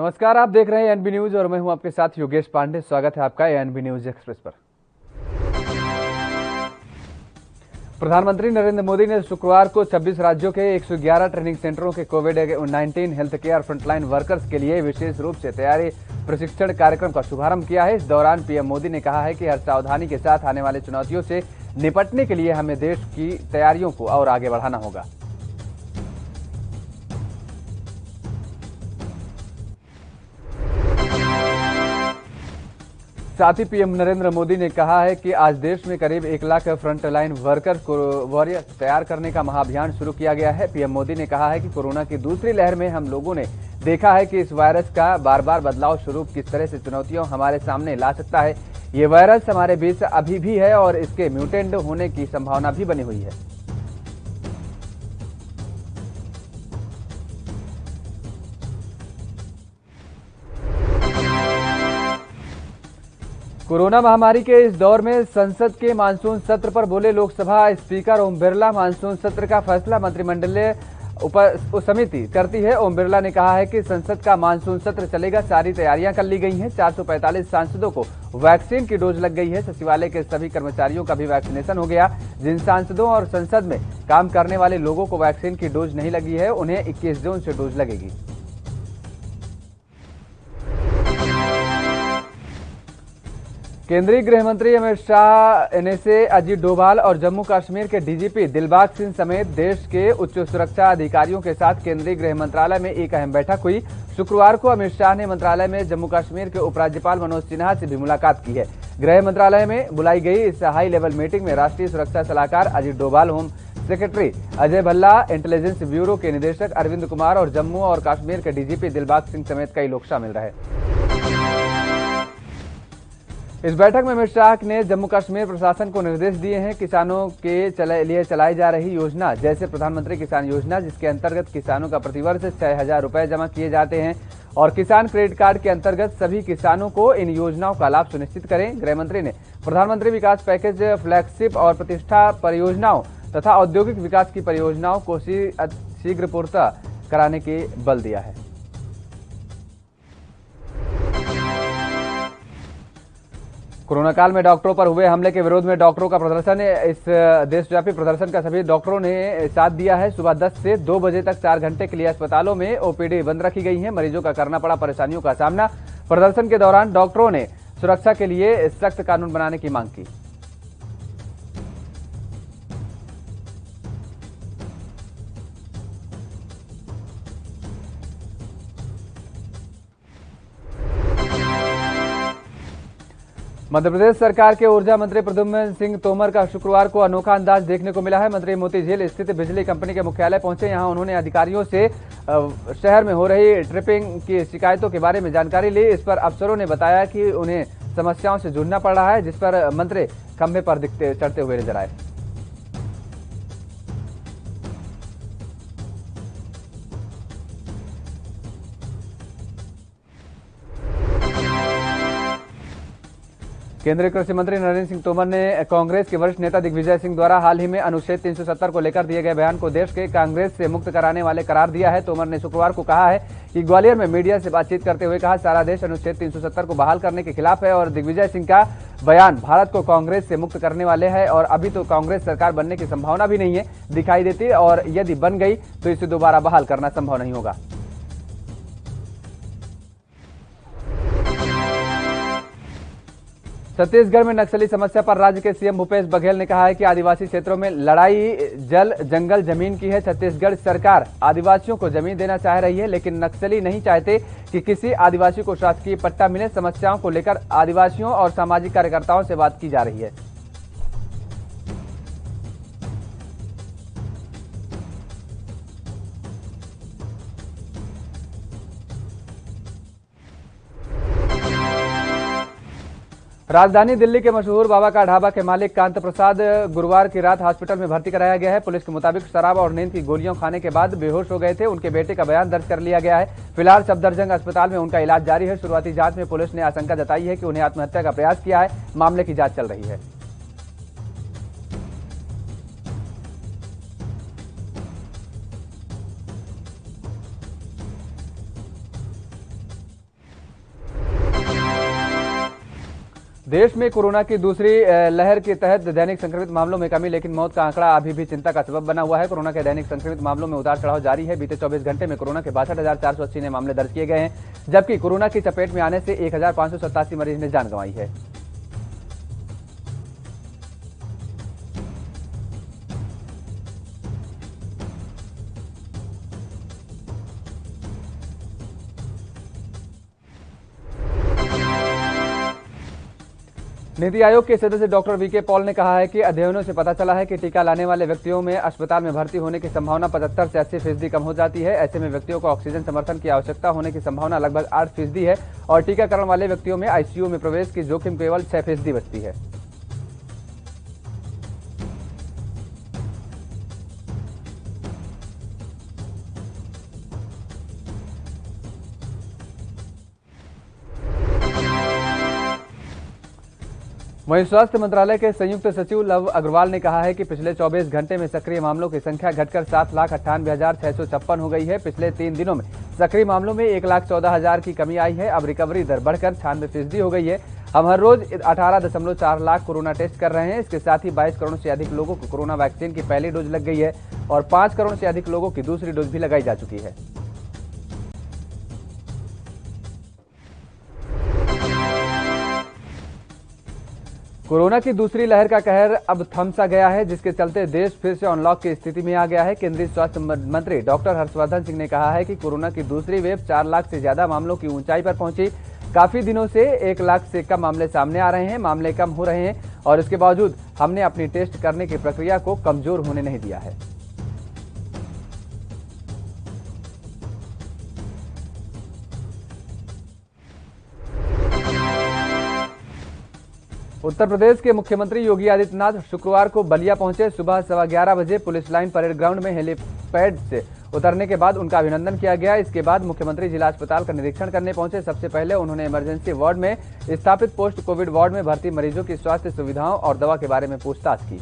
नमस्कार, आप देख रहे हैं एनबी न्यूज और मैं हूं आपके साथ योगेश पांडे। स्वागत है आपका एनबी न्यूज एक्सप्रेस पर। प्रधानमंत्री नरेंद्र मोदी ने शुक्रवार को 26 राज्यों के 111 ट्रेनिंग सेंटरों के कोविड-19 हेल्थ केयर फ्रंटलाइन वर्कर्स के लिए विशेष रूप से तैयारी प्रशिक्षण कार्यक्रम का शुभारंभ किया है। इस दौरान पीएम मोदी ने कहा है कि हर सावधानी के साथ आने वाली चुनौतियों से निपटने के लिए हमें देश की तैयारियों को और आगे बढ़ाना होगा। साथ ही पीएम नरेंद्र मोदी ने कहा है कि आज देश में करीब 1 लाख फ्रंटलाइन वर्कर्स को वॉरियर तैयार करने का महाअभियान शुरू किया गया है। पीएम मोदी ने कहा है कि कोरोना की दूसरी लहर में हम लोगों ने देखा है कि इस वायरस का बार बार बदलाव स्वरूप किस तरह से चुनौतियों हमारे सामने ला सकता है। ये वायरस हमारे बीच अभी भी है और इसके म्यूटेंट होने की संभावना भी बनी हुई है। कोरोना महामारी के इस दौर में संसद के मानसून सत्र पर बोले लोकसभा स्पीकर ओम बिरला। मानसून सत्र का फैसला मंत्रिमंडलीय समिति करती है। ओम बिरला ने कहा है कि संसद का मानसून सत्र चलेगा, सारी तैयारियां कर ली गई हैं। 445 सांसदों को वैक्सीन की डोज लग गई है। सचिवालय के सभी कर्मचारियों का भी वैक्सीनेशन हो गया। जिन सांसदों और संसद में काम करने वाले लोगों को वैक्सीन की डोज नहीं लगी है, उन्हें 21 जून से डोज लगेगी। केंद्रीय गृह मंत्री अमित शाह, एनएसए अजीत डोभाल और जम्मू कश्मीर के डीजीपी दिलबाग सिंह समेत देश के उच्च सुरक्षा अधिकारियों के साथ केंद्रीय गृह मंत्रालय में एक अहम बैठक हुई। शुक्रवार को अमित शाह ने मंत्रालय में जम्मू कश्मीर के उपराज्यपाल मनोज सिन्हा से भी मुलाकात की है। गृह मंत्रालय में बुलाई गई इस हाई लेवल मीटिंग में राष्ट्रीय सुरक्षा सलाहकार Ajit Doval, home secretary Ajay Bhalla, intelligence bureau के निदेशक अरविंद कुमार और जम्मू और कश्मीर के डीजीपी दिलबाग सिंह समेत कई लोग शामिल रहे। इस बैठक में अमित शाह ने जम्मू कश्मीर प्रशासन को निर्देश दिए हैं किसानों के लिए चलाई जा रही योजना जैसे प्रधानमंत्री किसान योजना, जिसके अंतर्गत किसानों का प्रतिवर्ष 6,000 रुपए जमा किए जाते हैं, और किसान क्रेडिट कार्ड के अंतर्गत सभी किसानों को इन योजनाओं का लाभ सुनिश्चित करें। गृहमंत्री ने प्रधानमंत्री विकास पैकेज, फ्लैगशिप और प्रतिष्ठा परियोजनाओं तथा औद्योगिक विकास की परियोजनाओं को शीघ्र पूर्णता कराने के बल दिया है। कोरोना काल में डॉक्टरों पर हुए हमले के विरोध में डॉक्टरों का प्रदर्शन, इस देशव्यापी प्रदर्शन का सभी डॉक्टरों ने साथ दिया है। सुबह 10 से 2 बजे तक 4 घंटे के लिए अस्पतालों में ओपीडी बंद रखी गई है। मरीजों का करना पड़ा परेशानियों का सामना। प्रदर्शन के दौरान डॉक्टरों ने सुरक्षा के लिए सख्त कानून बनाने की मांग की। मध्य प्रदेश सरकार के ऊर्जा मंत्री प्रद्युम्न सिंह तोमर का शुक्रवार को अनोखा अंदाज देखने को मिला है। मंत्री मोती झील स्थित बिजली कंपनी के मुख्यालय पहुंचे। यहां उन्होंने अधिकारियों से शहर में हो रही ट्रिपिंग की शिकायतों के बारे में जानकारी ली। इस पर अफसरों ने बताया कि उन्हें समस्याओं से जूझना पड़ रहा है, जिस पर मंत्री खंभे पर चढ़ते हुए नजर आए। केंद्रीय कृषि मंत्री नरेंद्र सिंह तोमर ने कांग्रेस के वरिष्ठ नेता दिग्विजय सिंह द्वारा हाल ही में अनुच्छेद 370 को लेकर दिए गए बयान को देश के कांग्रेस से मुक्त कराने वाले करार दिया है। तोमर ने शुक्रवार को कहा है कि ग्वालियर में मीडिया से बातचीत करते हुए कहा, सारा देश अनुच्छेद 370 को बहाल करने के खिलाफ है और दिग्विजय सिंह का बयान भारत को कांग्रेस से मुक्त करने वाले है और अभी तो कांग्रेस सरकार बनने की संभावना भी नहीं है दिखाई देती, और यदि बन गई तो इसे दोबारा बहाल करना संभव नहीं होगा। छत्तीसगढ़ में नक्सली समस्या पर राज्य के सीएम भूपेश बघेल ने कहा है कि आदिवासी क्षेत्रों में लड़ाई जल, जंगल, जमीन की है। छत्तीसगढ़ सरकार आदिवासियों को जमीन देना चाह रही है, लेकिन नक्सली नहीं चाहते कि किसी आदिवासी को शासकीय पट्टा मिले। समस्याओं को लेकर आदिवासियों और सामाजिक कार्यकर्ताओं से बात की जा रही है। राजधानी दिल्ली के मशहूर बाबा का ढाबा के मालिक कांत प्रसाद गुरुवार की रात हॉस्पिटल में भर्ती कराया गया है। पुलिस के मुताबिक शराब और नींद की गोलियां खाने के बाद बेहोश हो गए थे। उनके बेटे का बयान दर्ज कर लिया गया है। फिलहाल सफदरजंग अस्पताल में उनका इलाज जारी है। शुरुआती जांच में पुलिस ने आशंका जताई है कि उन्हें आत्महत्या का प्रयास किया है। मामले की जांच चल रही है। देश में कोरोना की दूसरी लहर के तहत दैनिक संक्रमित मामलों में कमी, लेकिन मौत का आंकड़ा अभी भी चिंता का सबब बना हुआ है। कोरोना के दैनिक संक्रमित मामलों में उतार चढ़ाव जारी है। बीते 24 घंटे में कोरोना के 62,480 नए मामले दर्ज किए गए हैं, जबकि कोरोना की चपेट में आने से 1,587 मरीज ने जान गंवाई है। नीति आयोग के सदस्य डॉक्टर वीके पॉल ने कहा है कि अध्ययनों से पता चला है कि टीका लाने वाले व्यक्तियों में अस्पताल में भर्ती होने की संभावना 75 से 80% कम हो जाती है। ऐसे में व्यक्तियों को ऑक्सीजन समर्थन की आवश्यकता होने की संभावना लगभग 8% है और टीकाकरण वाले व्यक्तियों में आईसीयू में प्रवेश की जोखिम केवल 6% बचती है। वहीं स्वास्थ्य मंत्रालय के संयुक्त सचिव लव अग्रवाल ने कहा है कि पिछले 24 घंटे में सक्रिय मामलों की संख्या घटकर 7,98,656 हो गई है। पिछले 3 दिनों में सक्रिय मामलों में 1,14,000 की कमी आई है। अब रिकवरी दर बढ़कर 96% हो गई है। हम हर रोज 18.4 लाख कोरोना टेस्ट कर रहे हैं। इसके साथ ही 22 करोड़ से अधिक लोगों को कोरोना वैक्सीन की पहली डोज लग गई है और 5 करोड़ से अधिक लोगों की दूसरी डोज भी लगाई जा चुकी है। कोरोना की दूसरी लहर का कहर अब थम सा गया है, जिसके चलते देश फिर से अनलॉक की स्थिति में आ गया है। केंद्रीय स्वास्थ्य मंत्री डॉक्टर हर्षवर्धन सिंह ने कहा है कि कोरोना की दूसरी वेव 4 लाख से ज्यादा मामलों की ऊंचाई पर पहुंची। काफी दिनों से 1 लाख से कम मामले सामने आ रहे हैं। मामले कम हो रहे हैं और इसके बावजूद हमने अपनी टेस्ट करने की प्रक्रिया को कमजोर होने नहीं दिया है। उत्तर प्रदेश के मुख्यमंत्री योगी आदित्यनाथ शुक्रवार को बलिया पहुंचे। सुबह 11:15 बजे पुलिस लाइन परेड ग्राउंड में हेलीपैड से उतरने के बाद उनका अभिनंदन किया गया। इसके बाद मुख्यमंत्री जिला अस्पताल का निरीक्षण करने पहुंचे। सबसे पहले उन्होंने इमरजेंसी वार्ड में स्थापित पोस्ट कोविड वार्ड में भर्ती मरीजों की स्वास्थ्य सुविधाओं और दवा के बारे में पूछताछ की।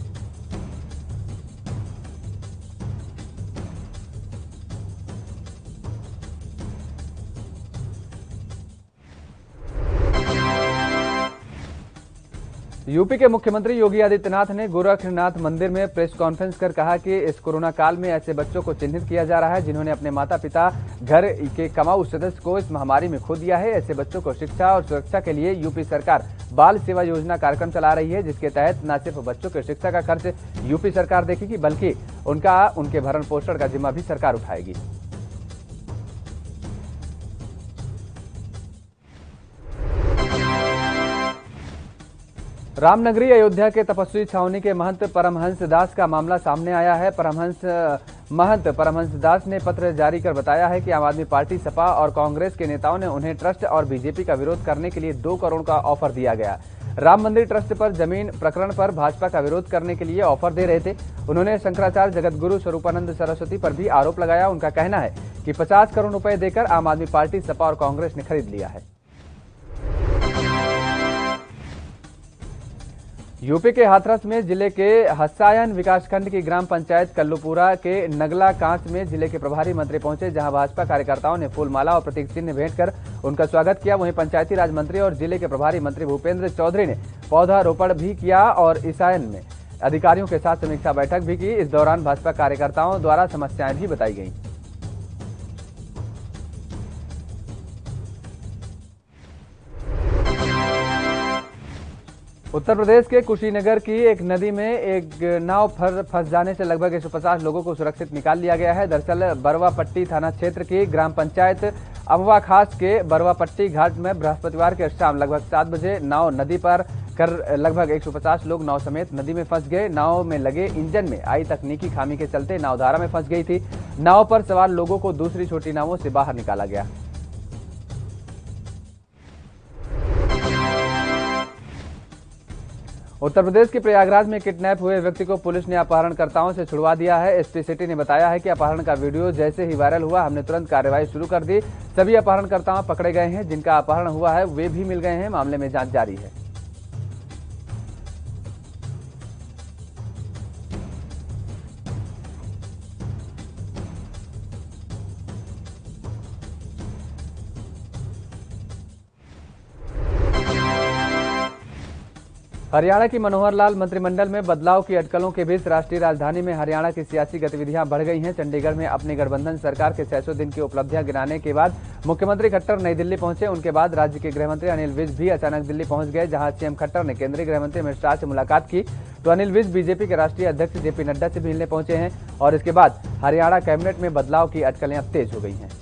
यूपी के मुख्यमंत्री योगी आदित्यनाथ ने गोरखनाथ मंदिर में प्रेस कॉन्फ्रेंस कर कहा कि इस कोरोना काल में ऐसे बच्चों को चिन्हित किया जा रहा है जिन्होंने अपने माता पिता घर के कमाऊ सदस्य को इस महामारी में खो दिया है। ऐसे बच्चों को शिक्षा और सुरक्षा के लिए यूपी सरकार बाल सेवा योजना कार्यक्रम चला रही है, जिसके तहत न सिर्फ बच्चों के शिक्षा का खर्च यूपी सरकार देखेगी, बल्कि उनके भरण पोषण का जिम्मा भी सरकार उठाएगी। रामनगरी अयोध्या के तपस्वी छावनी के महंत परमहंस दास का मामला सामने आया है। महंत परमहंस दास ने पत्र जारी कर बताया है कि आम आदमी पार्टी, सपा और कांग्रेस के नेताओं ने उन्हें ट्रस्ट और बीजेपी का विरोध करने के लिए 2 करोड़ का ऑफर दिया गया। राम मंदिर ट्रस्ट पर जमीन प्रकरण पर भाजपा का विरोध करने के लिए ऑफर दे रहे थे। उन्होंने शंकराचार्य जगतगुरु स्वरूपानंद सरस्वती पर भी आरोप लगाया। उनका कहना है कि 50 करोड़ रुपए देकर आम आदमी पार्टी, सपा और कांग्रेस ने खरीद लिया है। यूपी के हाथरस में जिले के हसायन विकासखंड की ग्राम पंचायत कल्लूपुरा के नगला कांच में जिले के प्रभारी मंत्री पहुंचे, जहां भाजपा कार्यकर्ताओं ने फूलमाला और प्रतीक चिन्ह भेंट कर उनका स्वागत किया। वहीं पंचायती राज मंत्री और जिले के प्रभारी मंत्री भूपेंद्र चौधरी ने पौधारोपण भी किया और ईसायन में अधिकारियों के साथ समीक्षा बैठक भी की। इस दौरान भाजपा कार्यकर्ताओं द्वारा समस्याएं भी बताई गई। उत्तर प्रदेश के कुशीनगर की एक नदी में एक नाव फंस जाने से लगभग 150 लोगों को सुरक्षित निकाल लिया गया है। दरअसल बरवापट्टी थाना क्षेत्र की ग्राम पंचायत अमवा खास के बरवापट्टी घाट में बृहस्पतिवार के शाम लगभग 7 बजे नाव नदी पर कर लगभग 150 लोग नाव समेत नदी में फंस गए। नाव में लगे इंजन में आई तकनीकी खामी के चलते नाव धारा में फंस गई थी। नाव पर सवार लोगों को दूसरी छोटी नावों से बाहर निकाला गया। उत्तर प्रदेश के प्रयागराज में किडनैप हुए व्यक्ति को पुलिस ने अपहरणकर्ताओं से छुड़वा दिया है। एसपी सिटी ने बताया है कि अपहरण का वीडियो जैसे ही वायरल हुआ, हमने तुरंत कार्रवाई शुरू कर दी। सभी अपहरणकर्ता पकड़े गए हैं। जिनका अपहरण हुआ है वे भी मिल गए हैं। मामले में जांच जारी है। हरियाणा की मनोहर लाल मंत्रिमंडल में बदलाव की अटकलों के बीच राष्ट्रीय राजधानी में हरियाणा की सियासी गतिविधियां बढ़ गई हैं। चंडीगढ़ में अपनी गठबंधन सरकार के 600 दिन की उपलब्धियां गिनाने के बाद मुख्यमंत्री खट्टर नई दिल्ली पहुंचे। उनके बाद राज्य के गृहमंत्री अनिल विज भी अचानक दिल्ली पहुंच गए, जहां सीएम खट्टर ने केंद्रीय गृहमंत्री अमित शाह से मुलाकात की तो अनिल विज बीजेपी के राष्ट्रीय अध्यक्ष जेपी नड्डा से मिलने पहुंचे हैं और इसके बाद हरियाणा कैबिनेट में बदलाव की अटकलें अब तेज हो गई हैं।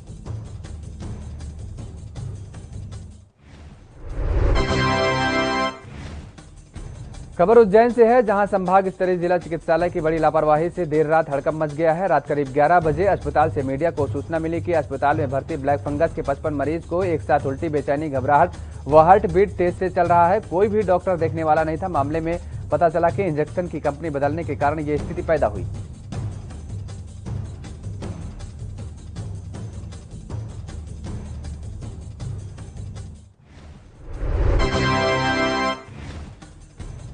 खबर उज्जैन से है, जहां संभाग स्तरीय जिला चिकित्सालय की बड़ी लापरवाही से देर रात हड़कंप मच गया है। रात करीब 11 बजे अस्पताल से मीडिया को सूचना मिली कि अस्पताल में भर्ती ब्लैक फंगस के 55 मरीज को एक साथ उल्टी, बेचैनी, घबराहट व हार्ट बीट तेज से चल रहा है। कोई भी डॉक्टर देखने वाला नहीं था। मामले में पता चला कि इंजेक्शन की कंपनी बदलने के कारण ये स्थिति पैदा हुई।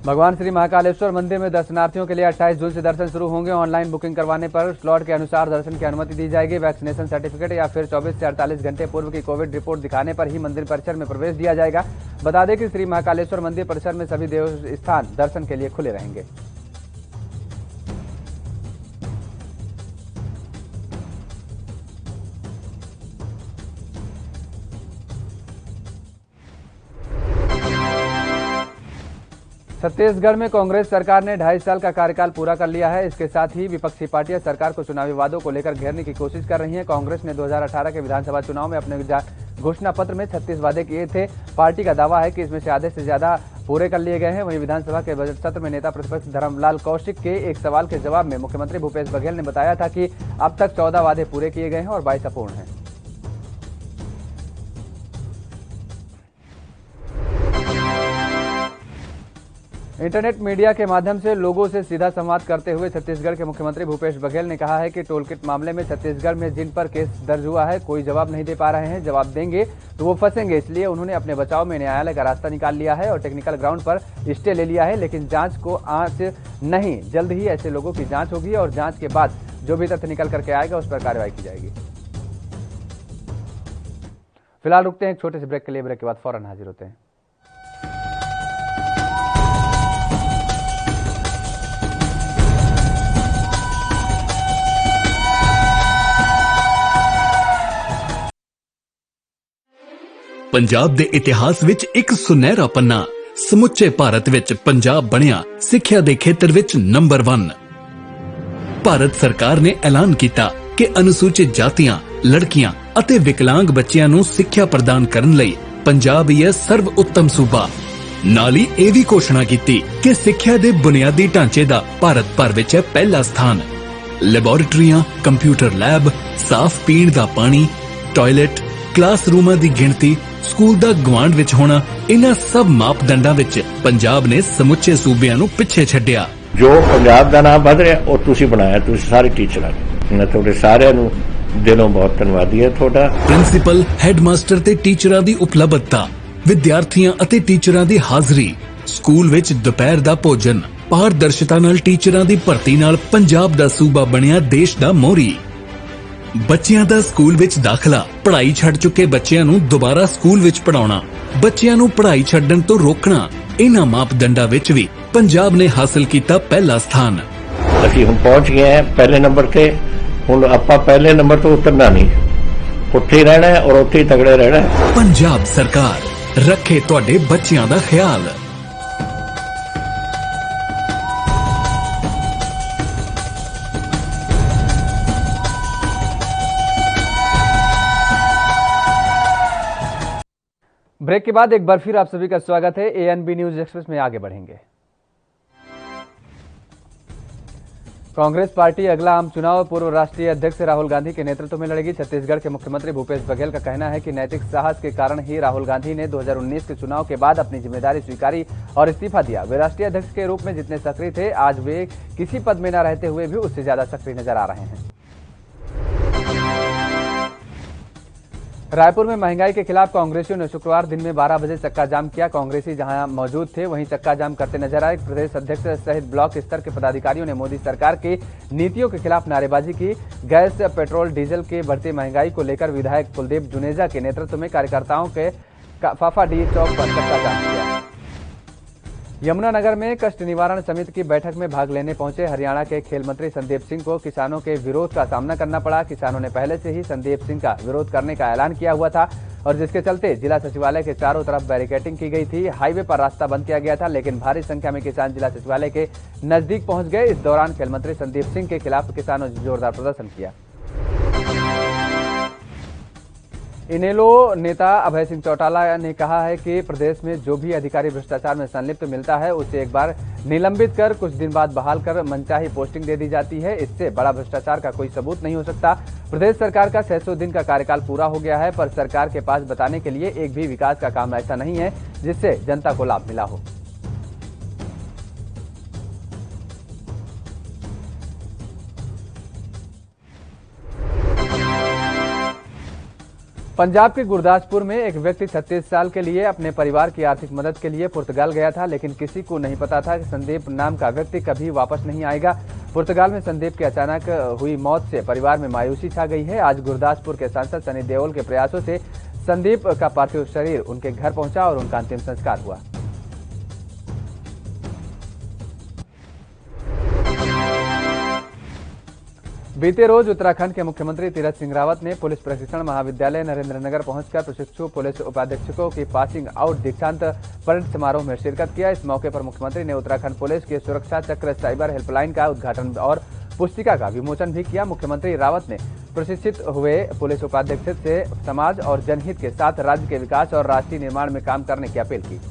भगवान श्री महाकालेश्वर मंदिर में दर्शनार्थियों के लिए 28 जून से दर्शन शुरू होंगे। ऑनलाइन बुकिंग करवाने पर स्लॉट के अनुसार दर्शन की अनुमति दी जाएगी। वैक्सीनेशन सर्टिफिकेट या फिर 24 से 48 घंटे पूर्व की कोविड रिपोर्ट दिखाने पर ही मंदिर परिसर में प्रवेश दिया जाएगा। बता दें कि श्री महाकालेश्वर मंदिर परिसर में सभी देव स्थान दर्शन के लिए खुले रहेंगे। छत्तीसगढ़ में कांग्रेस सरकार ने 2.5 साल का कार्यकाल पूरा कर लिया है। इसके साथ ही विपक्षी पार्टियां सरकार को चुनावी वादों को लेकर घेरने की कोशिश कर रही हैं। कांग्रेस ने 2018 के विधानसभा चुनाव में अपने घोषणा पत्र में 36 वादे किए थे। पार्टी का दावा है कि इसमें से आधे से ज्यादा पूरे कर लिए गए हैं। वहीं विधानसभा के बजट सत्र में नेता प्रतिपक्ष धर्मलाल कौशिक के एक सवाल के जवाब में मुख्यमंत्री भूपेश बघेल ने बताया था कि अब तक 14 वादे पूरे किए गए हैं और 22 अपूर्ण हैं। इंटरनेट मीडिया के माध्यम से लोगों से सीधा संवाद करते हुए छत्तीसगढ़ के मुख्यमंत्री भूपेश बघेल ने कहा है कि टोल किट मामले में छत्तीसगढ़ में जिन पर केस दर्ज हुआ है कोई जवाब नहीं दे पा रहे हैं। जवाब देंगे तो वो फंसेंगे, इसलिए उन्होंने अपने बचाव में न्यायालय का रास्ता निकाल लिया है और टेक्निकल ग्राउंड पर स्टे ले लिया है। लेकिन जांच को आंच नहीं, जल्द ही ऐसे लोगों की जांच होगी और जांच के बाद जो भी तथ्य निकल करके आएगा उस पर कार्रवाई की जाएगी। फिलहाल रुकते हैं एक छोटे से ब्रेक के लिए। ब्रेक के बाद फौरन हाजिर होते हैं। पंजाब ਦੇ ਇਤਿਹਾਸ ਵਿੱਚ ਇੱਕ ਸੁਨਹਿਰਾ ਪੰਨਾ ਸਮੁੱਚੇ ਭਾਰਤ ਵਿੱਚ ਪੰਜਾਬ ਬਣਿਆ ਸਿੱਖਿਆ ਦੇ ਖੇਤਰ ਵਿੱਚ ਨੰਬਰ 1। ਭਾਰਤ ਸਰਕਾਰ ਨੇ ਐਲਾਨ ਕੀਤਾ ਕਿ ਅਨੁਸੂਚਿਤ ਜਾਤੀਆਂ, ਲੜਕੀਆਂ ਅਤੇ ਵਿਕਲਾਂਗ ਬੱਚਿਆਂ ਨੂੰ ਸਿੱਖਿਆ ਪ੍ਰਦਾਨ ਕਰਨ ਲਈ ਪੰਜਾਬ ਹੀ ਹੈ ਸਰਵ ਉੱਤਮ ਸੂਬਾ। ਨਾਲ ਹੀ ਇਹ ਵੀ ਘੋਸ਼ਣਾ ਕੀਤੀ ਕਿ ਸਿੱਖਿਆ ਦੇ ਬੁਨਿਆਦੀ ਢਾਂਚੇ ਦਾ ਭਾਰਤ ਭਰ ਵਿੱਚ ਹੈ ਪਹਿਲਾ ਸਥਾਨ। ਲੈਬੋਰੇਟਰੀਆਂ, ਕੰਪਿਊਟਰ ਲੈਬ, ਸਾਫ਼ ਪੀਣ ਦਾ ਪਾਣੀ, ਟਾਇਲਟ, ਕਲਾਸਰੂਮਾਂ ਦੀ ਗਿਣਤੀ, ਸਕੂਲ ਦਾ ਗਵਾਂਢ ਵਿੱਚ ਹੋਣਾ, ਇਹਨਾਂ ਸਭ ਮਾਪਦੰਡਾਂ ਵਿੱਚ ਪੰਜਾਬ ਨੇ ਸਮੁੱਚੇ ਸੂਬਿਆਂ ਨੂੰ ਪਿੱਛੇ ਛੱਡਿਆ। ਜੋ ਪੰਜਾਬ ਦਾ ਨਾਮ ਵਧ ਰਿਹਾ ਉਹ ਤੁਸੀਂ ਬਣਾਇਆ, ਤੁਸੀਂ ਸਾਰੇ ਟੀਚਰਾਂ ਨੇ। ਮੈਂ ਤੁਹਾਡੇ ਸਾਰਿਆਂ ਨੂੰ ਦਿਲੋਂ ਬਹੁਤ ਧੰਨਵਾਦੀ ਹਾਂ ਤੁਹਾਡਾ। ਪ੍ਰਿੰਸੀਪਲ, ਹੈਡਮਾਸਟਰ ਤੇ ਟੀਚਰਾਂ ਦੀ ਉਪਲਬਧਤਾ, ਵਿਦਿਆਰਥੀਆਂ ਅਤੇ ਟੀਚਰਾਂ ਦੀ ਹਾਜ਼ਰੀ, ਸਕੂਲ ਵਿੱਚ ਦੁਪਹਿਰ ਦਾ ਭੋਜਨ, ਪਾਰਦਰਸ਼ਤਾ ਨਾਲ ਟੀਚਰਾਂ ਦੀ ਭਰਤੀ ਨਾਲ ਪੰਜਾਬ ਦਾ ਸੂਬਾ ਬਣਿਆ ਦੇਸ਼ ਦਾ ਮੋਹਰੀ। ਬੱਚਿਆਂ ਦਾ ਸਕੂਲ ਵਿੱਚ ਦਾਖਲਾ, ਪੜ੍ਹਾਈ ਛੱਡ ਚੁੱਕੇ ਬੱਚਿਆਂ ਨੂੰ ਦੁਬਾਰਾ ਸਕੂਲ ਵਿੱਚ ਪੜਾਉਣਾ, ਬੱਚਿਆਂ ਨੂੰ ਪੜ੍ਹਾਈ ਛੱਡਣ ਤੋਂ ਰੋਕਣਾ, ਇਹਨਾਂ ਮਾਪਦੰਡਾਂ ਵਿੱਚ ਵੀ ਪੰਜਾਬ ਨੇ ਹਾਸਲ ਕੀਤਾ ਪਹਿਲਾ ਸਥਾਨ। ਅਸੀਂ ਹੁਣ ਪਹੁੰਚ ਗਏ ਹਾਂ ਪਹਿਲੇ ਨੰਬਰ ਤੇ। ਹੁਣ ਆਪਾਂ ਪਹਿਲੇ ਨੰਬਰ ਤੋਂ ਉਤਰਨਾ ਨਹੀਂ, ਉੱਥੇ ਹੀ ਰਹਿਣਾ ਹੈ ਔਰ ਉੱਥੇ ਹੀ ਤਗੜੇ ਰਹਿਣਾ ਹੈ। ਪੰਜਾਬ ਸਰਕਾਰ ਰੱਖੇ ਤੁਹਾਡੇ ਬੱਚਿਆਂ ਦਾ ਖਿਆਲ। ब्रेक के बाद एक बार फिर आप सभी का स्वागत है। एएनबी न्यूज एक्सप्रेस में आगे बढ़ेंगे। कांग्रेस पार्टी अगला आम चुनाव पूर्व राष्ट्रीय अध्यक्ष राहुल गांधी के नेतृत्व में लड़ेगी। छत्तीसगढ़ के मुख्यमंत्री भूपेश बघेल का कहना है कि नैतिक साहस के कारण ही राहुल गांधी ने 2019 के चुनाव के बाद अपनी जिम्मेदारी स्वीकारी और इस्तीफा दिया। वे राष्ट्रीय अध्यक्ष के रूप में जितने सक्रिय थे, आज वे किसी पद में न रहते हुए भी उससे ज्यादा सक्रिय नजर आ रहे हैं। रायपुर में महंगाई के खिलाफ कांग्रेसियों ने शुक्रवार दिन में 12 बजे चक्का जाम किया। कांग्रेसी जहां मौजूद थे वहीं चक्का जाम करते नजर आए। प्रदेश अध्यक्ष सहित ब्लॉक स्तर के पदाधिकारियों ने मोदी सरकार की नीतियों के खिलाफ नारेबाजी की। गैस, पेट्रोल, डीजल की बढ़ती महंगाई को लेकर विधायक कुलदीप जुनेजा के नेतृत्व में कार्यकर्ताओं के फाफाडीह चौक पर चक्का जाम किया। यमुनानगर में कष्ट निवारण समिति की बैठक में भाग लेने पहुंचे हरियाणा के खेल मंत्री संदीप सिंह को किसानों के विरोध का सामना करना पड़ा। किसानों ने पहले से ही संदीप सिंह का विरोध करने का ऐलान किया हुआ था और जिसके चलते जिला सचिवालय के चारों तरफ बैरिकेडिंग की गई थी। हाईवे पर रास्ता बंद किया गया था, लेकिन भारी संख्या में किसान जिला सचिवालय के नजदीक पहुंच गए। इस दौरान खेल मंत्री संदीप सिंह के खिलाफ किसानों ने जोरदार प्रदर्शन किया। इनेलो नेता अभय सिंह चौटाला ने कहा है कि प्रदेश में जो भी अधिकारी भ्रष्टाचार में संलिप्त मिलता है उसे एक बार निलंबित कर कुछ दिन बाद बहाल कर मनचाही पोस्टिंग दे दी जाती है। इससे बड़ा भ्रष्टाचार का कोई सबूत नहीं हो सकता। प्रदेश सरकार का 600 दिन का कार्यकाल पूरा हो गया है, पर सरकार के पास बताने के लिए एक भी विकास का काम ऐसा नहीं है जिससे जनता को लाभ मिला हो। पंजाब के गुरदासपुर में एक व्यक्ति 36 साल के लिए अपने परिवार की आर्थिक मदद के लिए पुर्तगाल गया था, लेकिन किसी को नहीं पता था कि संदीप नाम का व्यक्ति कभी वापस नहीं आएगा। पुर्तगाल में संदीप की अचानक हुई मौत से परिवार में मायूसी छा गई है। आज गुरदासपुर के सांसद सनी देओल के प्रयासों से संदीप का पार्थिव शरीर उनके घर पहुंचा और उनका अंतिम संस्कार हुआ। बीते रोज उत्तराखंड के मुख्यमंत्री तीरथ सिंह रावत ने पुलिस प्रशिक्षण महाविद्यालय नरेंद्रनगर पहुंचकर प्रशिक्षु पुलिस उपाधीक्षकों की पासिंग आउट दीक्षांत परेड समारोह में शिरकत किया। इस मौके पर मुख्यमंत्री ने उत्तराखंड पुलिस के सुरक्षा चक्र साइबर हेल्पलाइन का उद्घाटन और पुस्तिका का विमोचन भी किया। मुख्यमंत्री रावत ने प्रशिक्षित हुए पुलिस उपाधीक्षक से समाज और जनहित के साथ राज्य के विकास और राष्ट्रीय निर्माण में काम करने की अपील की।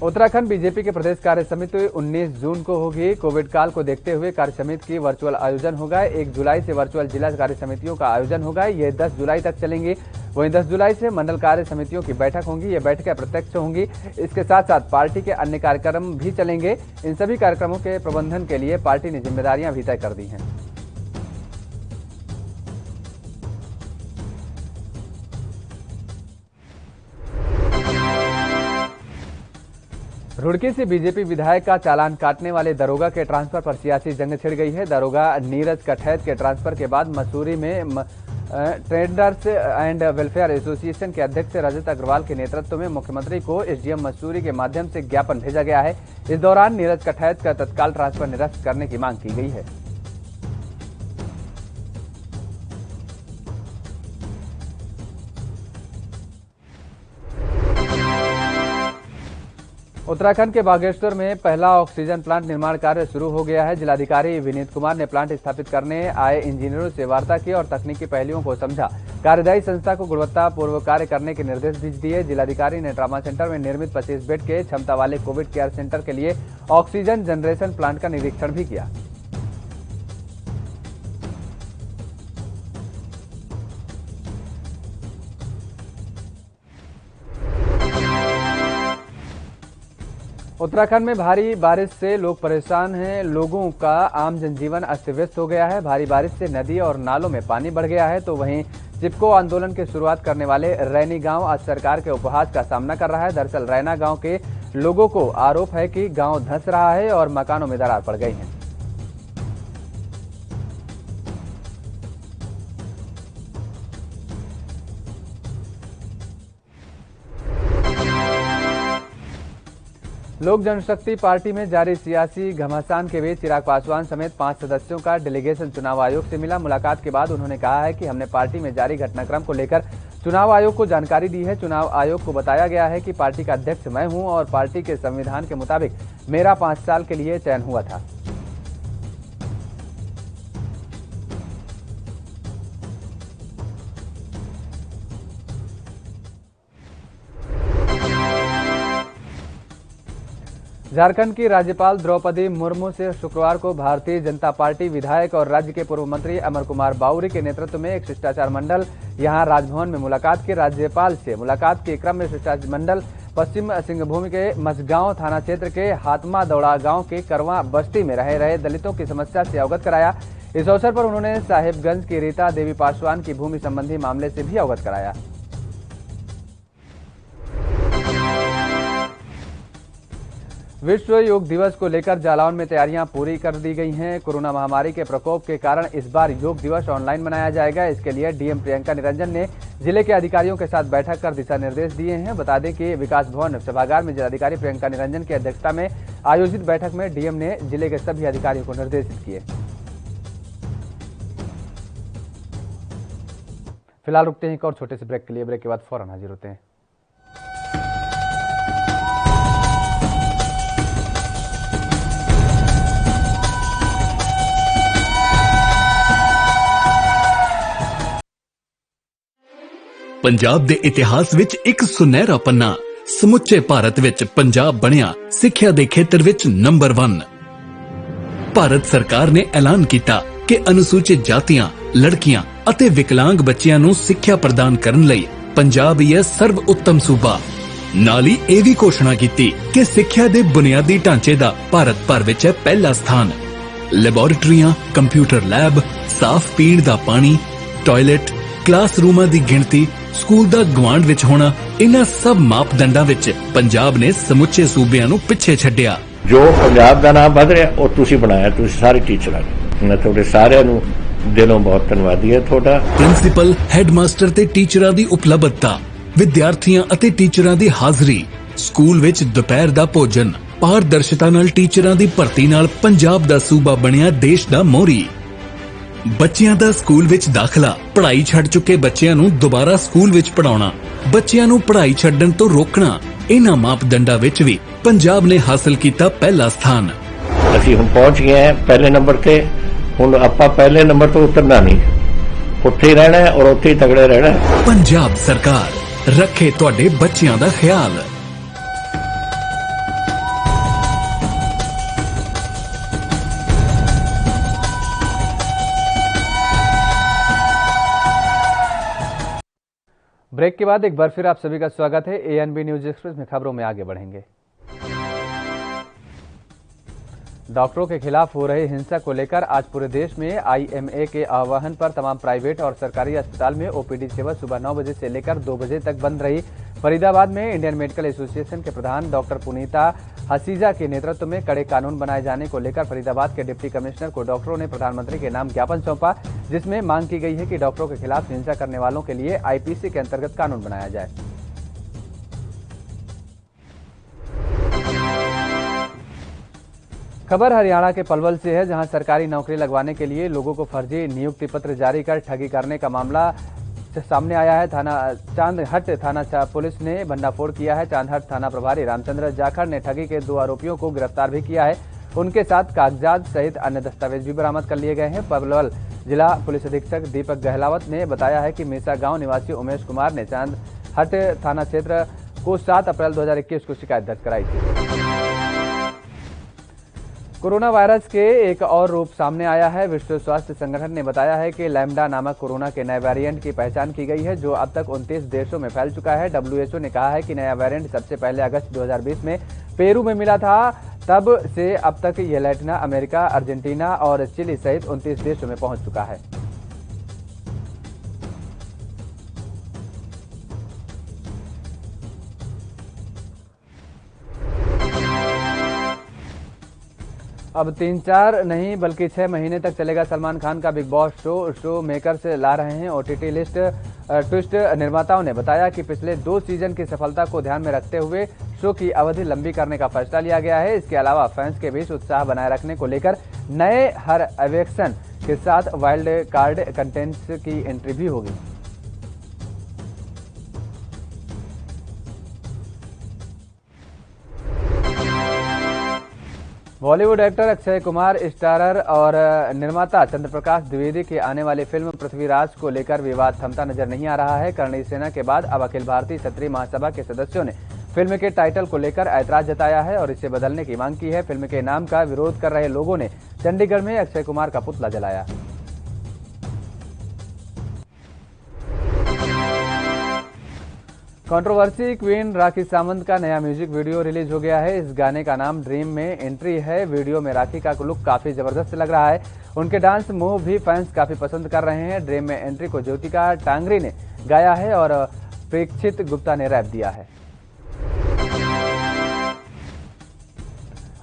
उत्तराखंड बीजेपी के प्रदेश कार्य समिति 19 जून को होगी। कोविड काल को देखते हुए कार्य समिति की वर्चुअल आयोजन होगा। 1 जुलाई से वर्चुअल जिला कार्य समितियों का आयोजन होगा। ये 10 जुलाई तक चलेंगी। वहीं 10 जुलाई से मंडल कार्य समितियों की बैठक होंगी। ये बैठकें प्रत्यक्ष होंगी। इसके साथ साथ पार्टी के अन्य कार्यक्रम भी चलेंगे। इन सभी कार्यक्रमों के प्रबंधन के लिए पार्टी ने जिम्मेदारियां भी तय कर दी हैं। रुड़की से बीजेपी विधायक का चालान काटने वाले दरोगा के ट्रांसफर पर सियासी जंग छिड़ गई है। दरोगा नीरज कठैत के ट्रांसफर के बाद मसूरी में ट्रेडर्स एंड वेलफेयर एसोसिएशन के अध्यक्ष रजत अग्रवाल के नेतृत्व में मुख्यमंत्री को एसडीएम मसूरी के माध्यम से ज्ञापन भेजा गया है। इस दौरान नीरज कठैत का तत्काल ट्रांसफर निरस्त करने की मांग की गई है। उत्तराखंड के बागेश्वर में पहला ऑक्सीजन प्लांट निर्माण कार्य शुरू हो गया है। जिलाधिकारी विनीत कुमार ने प्लांट स्थापित करने आए इंजीनियरों से वार्ता की और तकनीकी पहलुओं को समझा। कार्यदायी संस्था को गुणवत्तापूर्वक कार्य करने के निर्देश भी दिए। जिलाधिकारी ने ट्रामा सेंटर में निर्मित 25 बेड के क्षमता वाले कोविड केयर सेंटर के लिए ऑक्सीजन जनरेशन प्लांट का निरीक्षण भी किया। उत्तराखंड में भारी बारिश से लोग परेशान हैं। लोगों का आम जनजीवन अस्त व्यस्त हो गया है। भारी बारिश से नदी और नालों में पानी बढ़ गया है। तो वहीं चिपको आंदोलन की शुरुआत करने वाले रैनी गांव आज सरकार के उपहास का सामना कर रहा है। दरअसल रैना गांव के लोगों को आरोप है कि गांव धंस रहा है और मकानों में दरार पड़ गई है। लोक जनशक्ति पार्टी में जारी सियासी घमासान के बीच चिराग पासवान समेत 5 सदस्यों का डेलीगेशन चुनाव आयोग से मिला। मुलाकात के बाद उन्होंने कहा है कि हमने पार्टी में जारी घटनाक्रम को लेकर चुनाव आयोग को जानकारी दी है। चुनाव आयोग को बताया गया है कि पार्टी का अध्यक्ष मैं हूं और पार्टी के संविधान के मुताबिक मेरा 5 साल के लिए चयन हुआ था। झारखंड की राज्यपाल द्रौपदी मुर्मू से शुक्रवार को भारतीय जनता पार्टी विधायक और राज्य के पूर्व मंत्री अमर कुमार बाउरी के नेतृत्व में एक शिष्टाचार मंडल यहां राजभवन में मुलाकात की। राज्यपाल से मुलाकात के क्रम में शिष्टाचार मंडल पश्चिम सिंहभूम के मझगांव थाना क्षेत्र के हातमा दौड़ा गांव के करवा बस्ती में रह रहे दलितों की समस्या से अवगत कराया। इस अवसर पर उन्होंने साहिबगंज की रीता देवी पासवान की भूमि संबंधी मामले से भी अवगत कराया। विश्व योग दिवस को लेकर जालौन में तैयारियां पूरी कर दी गई हैं। कोरोना महामारी के प्रकोप के कारण इस बार योग दिवस ऑनलाइन मनाया जाएगा। इसके लिए डीएम प्रियंका निरंजन ने जिले के अधिकारियों के साथ बैठक कर दिशा निर्देश दिए हैं। बता दें कि विकास भवन सभागार में जिलाधिकारी प्रियंका निरंजन की अध्यक्षता में आयोजित बैठक में डीएम ने जिले के सभी अधिकारियों को निर्देशित किए। फिलहाल रुकते हैं एक और छोटे से ब्रेक के लिए। ब्रेक के बाद फौरन हाजिर होते हैं। ਪੰਜਾਬ ਦੇ ਇਤਿਹਾਸ ਵਿੱਚ ਇੱਕ ਸੁਨਹਿਰਾ ਪੰਨਾ ਸਮੁੱਚੇ ਭਾਰਤ ਵਿੱਚ ਪੰਜਾਬ ਬਣਿਆ ਸਿੱਖਿਆ ਦੇ ਖੇਤਰ ਵਿੱਚ ਨੰਬਰ 1। ਭਾਰਤ ਸਰਕਾਰ ਨੇ ਐਲਾਨ ਕੀਤਾ ਕਿ ਅਨੁਸੂਚਿਤ ਜਾਤੀਆਂ, ਲੜਕੀਆਂ ਅਤੇ ਵਿਕਲਾਂਗ ਬੱਚਿਆਂ ਨੂੰ ਸਿੱਖਿਆ ਪ੍ਰਦਾਨ ਕਰਨ ਲਈ ਪੰਜਾਬ ਹੀ ਹੈ ਸਰਵ ਉੱਤਮ ਸੂਬਾ। ਨਾਲ ਹੀ ਇਹ ਵੀ ਘੋਸ਼ਣਾ ਕੀਤੀ ਕਿ ਸਿੱਖਿਆ ਦੇ ਬੁਨਿਆਦੀ ਢਾਂਚੇ ਦਾ ਭਾਰਤ ਭਰ ਵਿੱਚ ਹੈ ਪਹਿਲਾ ਸਥਾਨ। ਲੈਬੋਰੇਟਰੀਆਂ, ਕੰਪਿਊਟਰ ਲੈਬ, ਸਾਫ਼ ਪੀਣ ਦਾ ਪਾਣੀ, ਟਾਇਲਟ, ਕਲਾਸਰੂਮਾਂ ਦੀ ਗਿਣਤੀ, ਸਕੂਲ ਦਾ ਗਵਾਂਢ ਵਿੱਚ ਹੋਣਾ, ਇਹਨਾਂ ਸਭ ਮਾਪਦੰਡਾਂ ਵਿੱਚ ਪੰਜਾਬ ਨੇ ਸਮੁੱਚੇ ਸੂਬਿਆਂ ਨੂੰ ਪਿੱਛੇ ਛੱਡਿਆ। ਜੋ ਪੰਜਾਬ ਦਾ ਨਾਮ ਵਧ ਰਿਹਾ ਉਹ ਤੁਸੀਂ ਬਣਾਇਆ, ਤੁਸੀਂ ਸਾਰੇ ਟੀਚਰਾਂ ਨੇ। ਮੈਂ ਤੁਹਾਡੇ ਸਾਰਿਆਂ ਨੂੰ ਦਿਲੋਂ ਬਹੁਤ ਧੰਨਵਾਦੀ ਹਾਂ ਤੁਹਾਡਾ। ਪ੍ਰਿੰਸੀਪਲ, ਹੈਡਮਾਸਟਰ ਤੇ ਟੀਚਰਾਂ ਦੀ ਉਪਲਬਧਤਾ, ਵਿਦਿਆਰਥੀਆਂ ਅਤੇ ਟੀਚਰਾਂ ਦੀ ਹਾਜ਼ਰੀ, ਸਕੂਲ ਵਿੱਚ ਦੁਪਹਿਰ ਦਾ ਭੋਜਨ, ਪਾਰਦਰਸ਼ਤਾ ਨਾਲ ਟੀਚਰਾਂ ਦੀ ਭਰਤੀ ਨਾਲ ਪੰਜਾਬ ਦਾ ਸੂਬਾ ਬਣਿਆ ਦੇਸ਼ ਦਾ ਮੋਹਰੀ। ਬੱਚਿਆਂ ਦਾ ਸਕੂਲ ਵਿੱਚ ਦਾਖਲਾ, ਪੜ੍ਹਾਈ ਛੱਡ ਚੁੱਕੇ ਬੱਚਿਆਂ ਨੂੰ ਦੁਬਾਰਾ ਸਕੂਲ ਵਿੱਚ ਪੜਾਉਣਾ, ਬੱਚਿਆਂ ਨੂੰ ਪੜ੍ਹਾਈ ਛੱਡਣ ਤੋਂ ਰੋਕਣਾ, ਇਹਨਾਂ ਮਾਪਦੰਡਾਂ ਵਿੱਚ ਵੀ ਪੰਜਾਬ ਨੇ ਹਾਸਲ ਕੀਤਾ ਪਹਿਲਾ ਸਥਾਨ। ਅਸੀਂ ਹੁਣ ਪਹੁੰਚ ਗਏ ਹਾਂ ਪਹਿਲੇ ਨੰਬਰ ਤੇ। ਹੁਣ ਆਪਾਂ ਪਹਿਲੇ ਨੰਬਰ ਤੋਂ ਉਤਰਨਾ ਨਹੀਂ, ਉੱਥੇ ਹੀ ਰਹਿਣਾ ਹੈ ਔਰ ਉੱਥੇ ਹੀ ਤਗੜੇ ਰਹਿਣਾ ਹੈ। ਪੰਜਾਬ ਸਰਕਾਰ ਰੱਖੇ ਤੁਹਾਡੇ ਬੱਚਿਆਂ ਦਾ ਖਿਆਲ। ब्रेक के बाद एक बार फिर आप सभी का स्वागत है। एएनबी न्यूज एक्सप्रेस में खबरों में आगे बढ़ेंगे। डॉक्टरों के खिलाफ हो रही हिंसा को लेकर आज पूरे देश में आईएमए के आह्वान पर तमाम प्राइवेट और सरकारी अस्पताल में ओपीडी सेवा सुबह 9 बजे से लेकर 2 बजे तक बंद रही। फरीदाबाद में इंडियन मेडिकल एसोसिएशन के प्रधान डॉक्टर पुनीता हसीजा के नेतृत्व में कड़े कानून बनाए जाने को लेकर फरीदाबाद के डिप्टी कमिश्नर को डॉक्टरों ने प्रधानमंत्री के नाम ज्ञापन सौंपा, जिसमें मांग की गई है कि डॉक्टरों के खिलाफ हिंसा करने वालों के लिए आईपीसी के अंतर्गत कानून बनाया जाए। खबर हरियाणा के पलवल से है, जहां सरकारी नौकरी लगवाने के लिए लोगों को फर्जी नियुक्ति पत्र जारी कर ठगी करने का मामला सामने आया है। चांदहट थाना पुलिस ने भंडाफोड़ किया है। चांदहट थाना प्रभारी रामचंद्र जाखड़ ने ठगी के 2 आरोपियों को गिरफ्तार भी किया है। उनके साथ कागजात सहित अन्य दस्तावेज भी बरामद कर लिए गए हैं। पलवल जिला पुलिस अधीक्षक दीपक गहलावत ने बताया है कि मेसा गांव निवासी उमेश कुमार ने चांदहट थाना क्षेत्र को 7 अप्रैल 2021 को शिकायत दर्ज कराई थी। कोरोना वायरस के एक और रूप सामने आया है। विश्व स्वास्थ्य संगठन ने बताया है कि लैम्डा नामक कोरोना के नए वेरिएंट की पहचान की गई है, जो अब तक 29 देशों में फैल चुका है। डब्ल्यूएचओ ने कहा है कि नया वेरिएंट सबसे पहले अगस्त 2020 में पेरू में मिला था। तब से अब तक यह लैटिन अमेरिका, अर्जेंटीना और चिली सहित 29 देशों में पहुंच चुका है। अब 3-4 नहीं बल्कि 6 महीने तक चलेगा सलमान खान का बिग बॉस शो मेकर्स ला रहे हैं ओटीटी लिस्ट ट्विस्ट। निर्माताओं ने बताया कि पिछले 2 सीजन की सफलता को ध्यान में रखते हुए शो की अवधि लंबी करने का फैसला लिया गया है। इसके अलावा फैंस के बीच उत्साह बनाए रखने को लेकर नए हर एवेक्शन के साथ वाइल्ड कार्ड कंटेंट्स की एंट्री भी होगी। बॉलीवुड एक्टर अक्षय कुमार, स्टारर और निर्माता चंद्रप्रकाश द्विवेदी की आने वाली फिल्म पृथ्वीराज को लेकर विवाद थमता नजर नहीं आ रहा है। करणी सेना के बाद अब अखिल भारतीय क्षत्रिय महासभा के सदस्यों ने फिल्म के टाइटल को लेकर ऐतराज जताया है और इसे बदलने की मांग की है। फिल्म के नाम का विरोध कर रहे लोगों ने चंडीगढ़ में अक्षय कुमार का पुतला जलाया। कंट्रोवर्सी क्वीन राखी सावंत का नया म्यूजिक वीडियो रिलीज हो गया है। इस गाने का नाम ड्रीम में एंट्री है। वीडियो में राखी का लुक काफी जबरदस्त लग रहा है। उनके डांस मूव भी फैंस काफी पसंद कर रहे हैं। ड्रीम में एंट्री को ज्योतिका टांगरी ने गाया है और प्रेक्षित गुप्ता ने रैप दिया है।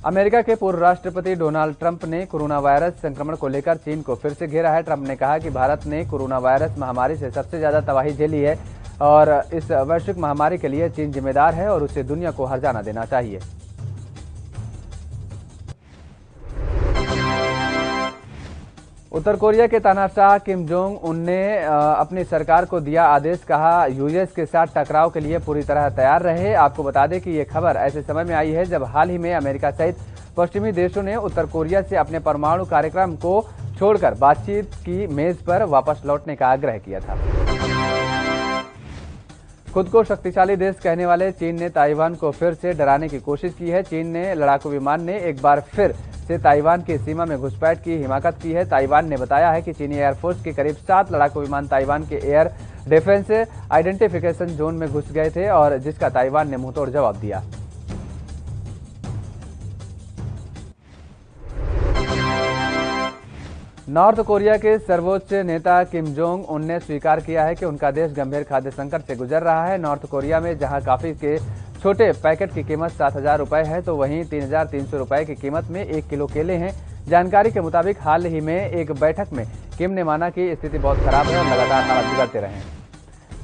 अमेरिका के पूर्व राष्ट्रपति डोनाल्ड ट्रंप ने कोरोना वायरस संक्रमण को लेकर चीन को फिर से घेरा है। ट्रंप ने कहा कि भारत ने कोरोना वायरस महामारी से सबसे ज्यादा तबाही झेली है और इस वैश्विक महामारी के लिए चीन जिम्मेदार है और उसे दुनिया को हर्जाना देना चाहिए। उत्तर कोरिया के तानाशाह किम जोंग उन ने अपनी सरकार को दिया आदेश, कहा यूएस के साथ टकराव के लिए पूरी तरह तैयार रहे। आपको बता दें कि ये खबर ऐसे समय में आई है जब हाल ही में अमेरिका सहित पश्चिमी देशों ने उत्तर कोरिया से अपने परमाणु कार्यक्रम को छोड़कर बातचीत की मेज पर वापस लौटने का आग्रह किया था। खुद को शक्तिशाली देश कहने वाले चीन ने ताइवान को फिर से डराने की कोशिश की है। चीन ने लड़ाकू विमान ने एक बार फिर से ताइवान की सीमा में घुसपैठ की हिमाकत की है। ताइवान ने बताया है कि चीनी एयरफोर्स के करीब 7 लड़ाकू विमान ताइवान के एयर डिफेंस आइडेंटिफिकेशन जोन में घुस गए थे और जिसका ताइवान ने मुंहतोड़ जवाब दिया। नॉर्थ कोरिया के सर्वोच्च नेता किम जोंग उन ने स्वीकार किया है कि उनका देश गंभीर खाद्य संकट से गुजर रहा है। नॉर्थ कोरिया में जहां कॉफी के छोटे पैकेट की कीमत 7,000 रुपए है तो वहीं 3,300 रुपए की कीमत में 1 किलो केले हैं। जानकारी के मुताबिक हाल ही में एक बैठक में किम ने माना कि स्थिति बहुत खराब है और लगातार हालात बिगड़ते रहे।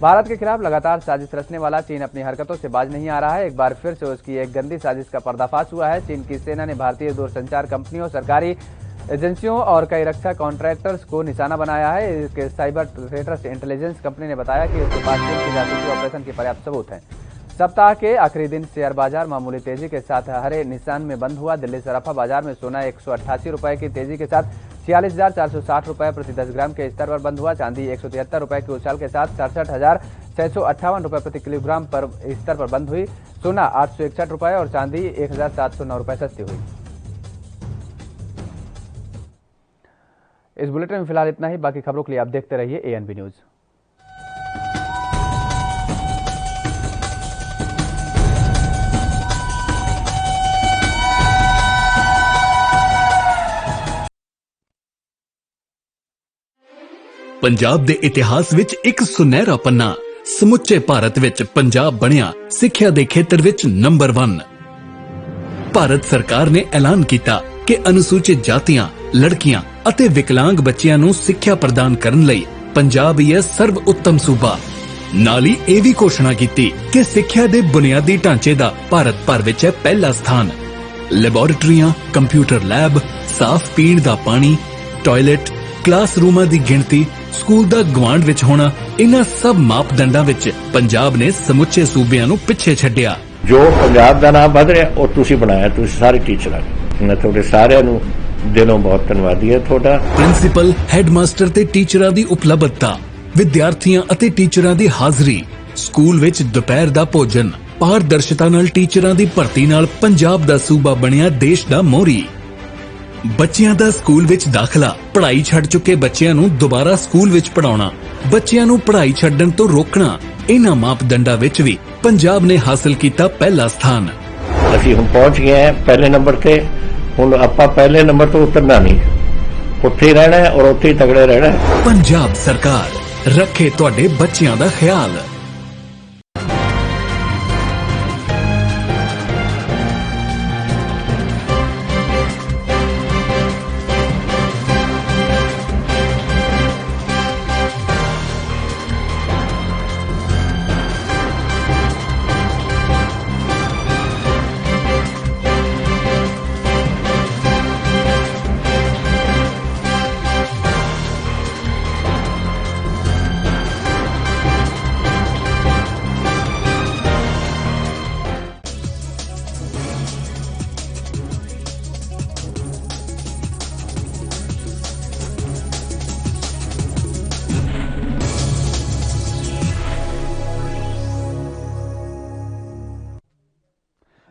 भारत के खिलाफ लगातार साजिश रचने वाला चीन अपनी हरकतों से बाज नहीं आ रहा है। एक बार फिर से उसकी एक गंदी साजिश का पर्दाफाश हुआ है। चीन की सेना ने भारतीय दूरसंचार कंपनियों, सरकारी एजेंसियों और कई रक्षा कॉन्ट्रैक्टर्स को निशाना बनाया है। इसके साइबर थ्रेट्स इंटेलिजेंस कंपनी ने बताया कि उसके पास चीन की जासूसी ऑपरेशन के पर्याप्त सबूत हैं। सप्ताह के आखिरी दिन शेयर बाजार मामूली तेजी के साथ हरे निशान में बंद हुआ। दिल्ली सराफा बाजार में सोना 188 रुपए की तेजी के साथ 46,460 रुपए प्रति 10 ग्राम के स्तर पर बंद हुआ। चांदी 173 रुपए के उछाल के साथ 67,658 रुपए प्रति किलोग्राम पर स्तर पर बंद हुई। सोना 861 रुपए और चांदी 1,709 रुपए सस्ती हुई। इस बुलेटिन में फिलहाल इतना ही। बाकी खबरों के लिए आप देखते रहिए एएनबी न्यूज। पंजाब ਦੇ ਇਤਿਹਾਸ ਵਿੱਚ ਇੱਕ ਸੁਨਹਿਰਾ ਪੰਨਾ ਸਮੁੱਚੇ ਭਾਰਤ ਵਿੱਚ ਪੰਜਾਬ ਬਣਿਆ ਸਿੱਖਿਆ ਦੇ ਖੇਤਰ ਵਿੱਚ ਨੰਬਰ 1। ਭਾਰਤ ਸਰਕਾਰ ਨੇ ਐਲਾਨ ਕੀਤਾ ਕਿ ਅਨੁਸੂਚਿਤ ਜਾਤੀਆਂ, ਲੜਕੀਆਂ ਅਤੇ ਵਿਕਲਾਂਗ ਬੱਚਿਆਂ ਨੂੰ ਸਿੱਖਿਆ ਪ੍ਰਦਾਨ ਕਰਨ ਲਈ ਪੰਜਾਬ ਹੀ ਹੈ ਸਰਵ ਉੱਤਮ ਸੂਬਾ। ਨਾਲ ਹੀ ਇਹ ਵੀ ਘੋਸ਼ਣਾ ਕੀਤੀ ਕਿ ਸਿੱਖਿਆ ਦੇ ਬੁਨਿਆਦੀ ਢਾਂਚੇ ਦਾ ਭਾਰਤ ਭਰ ਵਿੱਚ ਹੈ ਪਹਿਲਾ ਸਥਾਨ। ਲੈਬੋਰੇਟਰੀਆਂ, ਕੰਪਿਊਟਰ ਲੈਬ, ਸਾਫ਼ ਪੀਣ ਦਾ ਪਾਣੀ, ਟਾਇਲਟ, ਕਲਾਸਰੂਮਾਂ ਦੀ ਗਿਣਤੀ, ਸਕੂਲ ਦਾ ਗਵਾਂਢ ਵਿੱਚ ਹੋਣਾ, ਇਹਨਾਂ ਸਭ ਮਾਪਦੰਡਾਂ ਵਿੱਚ ਪੰਜਾਬ ਨੇ ਸਮੁੱਚੇ ਸੂਬਿਆਂ ਨੂੰ ਪਿੱਛੇ ਛੱਡਿਆ। ਜੋ ਪੰਜਾਬ ਦਾ ਨਾਮ ਵਧ ਰਿਹਾ ਉਹ ਤੁਸੀਂ ਬਣਾਇਆ, ਤੁਸੀਂ ਸਾਰੇ ਟੀਚਰਾਂ ਨੇ। ਮੈਂ ਤੁਹਾਡੇ ਸਾਰਿਆਂ ਨੂੰ ਦਿਲੋਂ ਬਹੁਤ ਧੰਨਵਾਦੀ ਹਾਂ ਤੁਹਾਡਾ। ਪ੍ਰਿੰਸੀਪਲ, ਹੈਡਮਾਸਟਰ ਤੇ ਟੀਚਰਾਂ ਦੀ ਉਪਲਬਧਤਾ, ਵਿਦਿਆਰਥੀਆਂ ਅਤੇ ਟੀਚਰਾਂ ਦੀ ਹਾਜ਼ਰੀ, ਸਕੂਲ ਵਿੱਚ ਦੁਪਹਿਰ ਦਾ ਭੋਜਨ, ਪਾਰਦਰਸ਼ਤਾ ਨਾਲ ਟੀਚਰਾਂ ਦੀ ਭਰਤੀ ਨਾਲ ਪੰਜਾਬ ਦਾ ਸੂਬਾ ਬਣਿਆ ਦੇਸ਼ ਦਾ ਮੋਹਰੀ। ਬੱਚਿਆਂ ਦਾ ਸਕੂਲ ਵਿੱਚ ਦਾਖਲਾ, ਪੜ੍ਹਾਈ ਛੱਡ ਚੁੱਕੇ ਬੱਚਿਆਂ ਨੂੰ ਦੁਬਾਰਾ ਸਕੂਲ ਵਿੱਚ ਪੜਾਉਣਾ, ਬੱਚਿਆਂ ਨੂੰ ਪੜ੍ਹਾਈ ਛੱਡਣ ਤੋਂ ਰੋਕਣਾ, ਇਹਨਾਂ ਮਾਪਦੰਡਾਂ ਵਿੱਚ ਵੀ ਪੰਜਾਬ ਨੇ ਹਾਸਲ ਕੀਤਾ ਪਹਿਲਾ ਸਥਾਨ। ਅਸੀਂ ਹੁਣ ਪਹੁੰਚ ਗਏ ਹਾਂ ਪਹਿਲੇ ਨੰਬਰ ਤੇ। ਹੁਣ ਆਪਾਂ ਪਹਿਲੇ ਨੰਬਰ ਤੋਂ ਉਤਰਨਾ ਨਹੀਂ, ਉੱਥੇ ਹੀ ਰਹਿਣਾ ਔਰ ਉੱਥੇ ਹੀ ਤਗੜੇ ਰਹਿਣਾ। ਪੰਜਾਬ ਸਰਕਾਰ ਰੱਖੇ ਤੁਹਾਡੇ ਬੱਚਿਆਂ ਦਾ ਖਿਆਲ।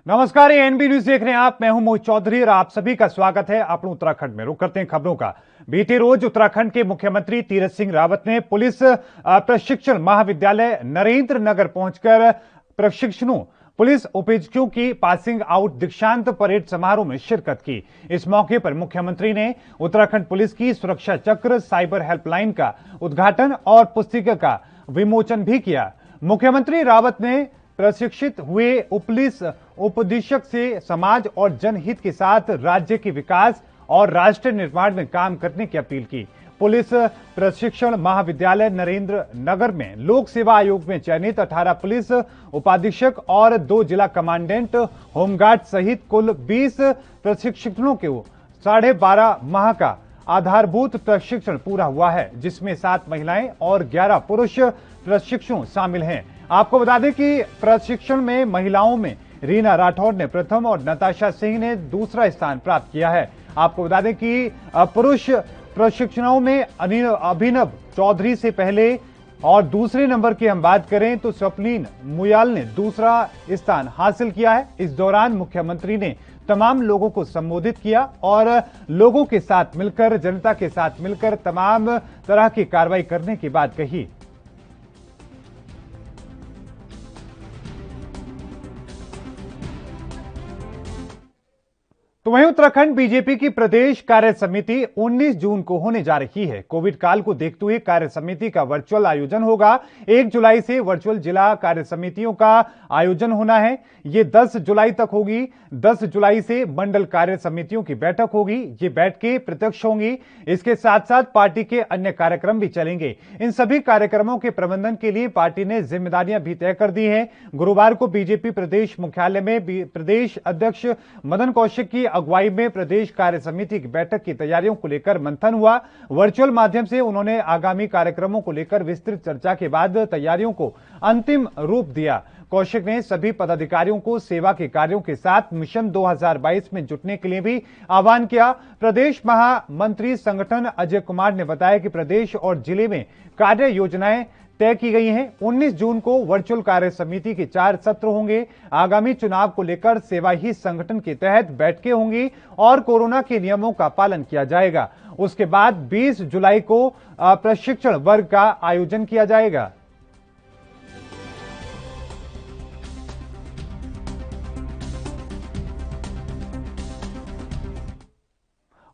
नमस्कार, एएनबी न्यूज देख रहे हैं आप। मैं हूं मोहित चौधरी और आप सभी का स्वागत है अपने उत्तराखंड में। रुक करते हैं खबरों का। बीते रोज उत्तराखंड के मुख्यमंत्री तीरथ सिंह रावत ने पुलिस प्रशिक्षण महाविद्यालय नरेंद्र नगर पहुंचकर प्रशिक्षुओं पुलिस उपेक्षकों की पासिंग आउट दीक्षांत परेड समारोह में शिरकत की। इस मौके पर मुख्यमंत्री ने उत्तराखंड पुलिस की सुरक्षा चक्र साइबर हेल्पलाइन का उद्घाटन और पुस्तिका का विमोचन भी किया। मुख्यमंत्री रावत ने प्रशिक्षित हुए पुलिस उपाधीक्षक से समाज और जनहित के साथ राज्य के विकास और राष्ट्र निर्माण में काम करने की अपील की। पुलिस प्रशिक्षण महाविद्यालय नरेंद्र नगर में लोक सेवा आयोग में चयनित 18 पुलिस उपाधीक्षक और 2 जिला कमांडेंट होमगार्ड सहित कुल 20 प्रशिक्षकों के 12.5 माह का आधारभूत प्रशिक्षण पूरा हुआ है, जिसमें 7 महिलाएं और 11 पुरुष प्रशिक्षु शामिल हैं। आपको बता दें कि प्रशिक्षण में महिलाओं में रीना राठौर ने प्रथम और नताशा सिंह ने दूसरा स्थान प्राप्त किया है। आपको बता दें कि पुरुष प्रशिक्षणों में अभिनव चौधरी से पहले और दूसरे नंबर की हम बात करें तो स्वप्नील मुयाल ने दूसरा स्थान हासिल किया है। इस दौरान मुख्यमंत्री ने तमाम लोगों को संबोधित किया और लोगों के साथ मिलकर, जनता के साथ मिलकर तमाम तरह की कार्रवाई करने की बात कही। तो वहीं उत्तराखंड बीजेपी की प्रदेश कार्य समिति 19 जून को होने जा रही है। कोविड काल को देखते हुए कार्य समिति का वर्चुअल आयोजन होगा। 1 जुलाई से वर्चुअल जिला कार्य समितियों का आयोजन होना है। ये 10 जुलाई तक होगी। 10 जुलाई से मंडल कार्य समितियों की बैठक होगी। ये बैठकें प्रत्यक्ष होंगी। इसके साथ साथ पार्टी के अन्य कार्यक्रम भी चलेंगे। इन सभी कार्यक्रमों के प्रबंधन के लिए पार्टी ने जिम्मेदारियां भी तय कर दी हैं। गुरुवार को बीजेपी प्रदेश मुख्यालय में प्रदेश अध्यक्ष मदन कौशिक की अगुवाई में प्रदेश कार्य समिति की बैठक की तैयारियों को लेकर मंथन हुआ। वर्चुअल माध्यम से उन्होंने आगामी कार्यक्रमों को लेकर विस्तृत चर्चा के बाद तैयारियों को अंतिम रूप दिया। कौशिक ने सभी पदाधिकारियों को सेवा के कार्यों के साथ मिशन 2022 में जुटने के लिए भी आह्वान किया। प्रदेश महामंत्री संगठन अजय कुमार ने बताया कि प्रदेश और जिले में कार्य योजनाएं तय की गई हैं। 19 जून को वर्चुअल कार्य समिति के 4 सत्र होंगे। आगामी चुनाव को लेकर सेवा ही संगठन के तहत बैठकें होंगी और कोरोना के नियमों का पालन किया जाएगा। उसके बाद 20 जुलाई को प्रशिक्षण वर्ग का आयोजन किया जाएगा।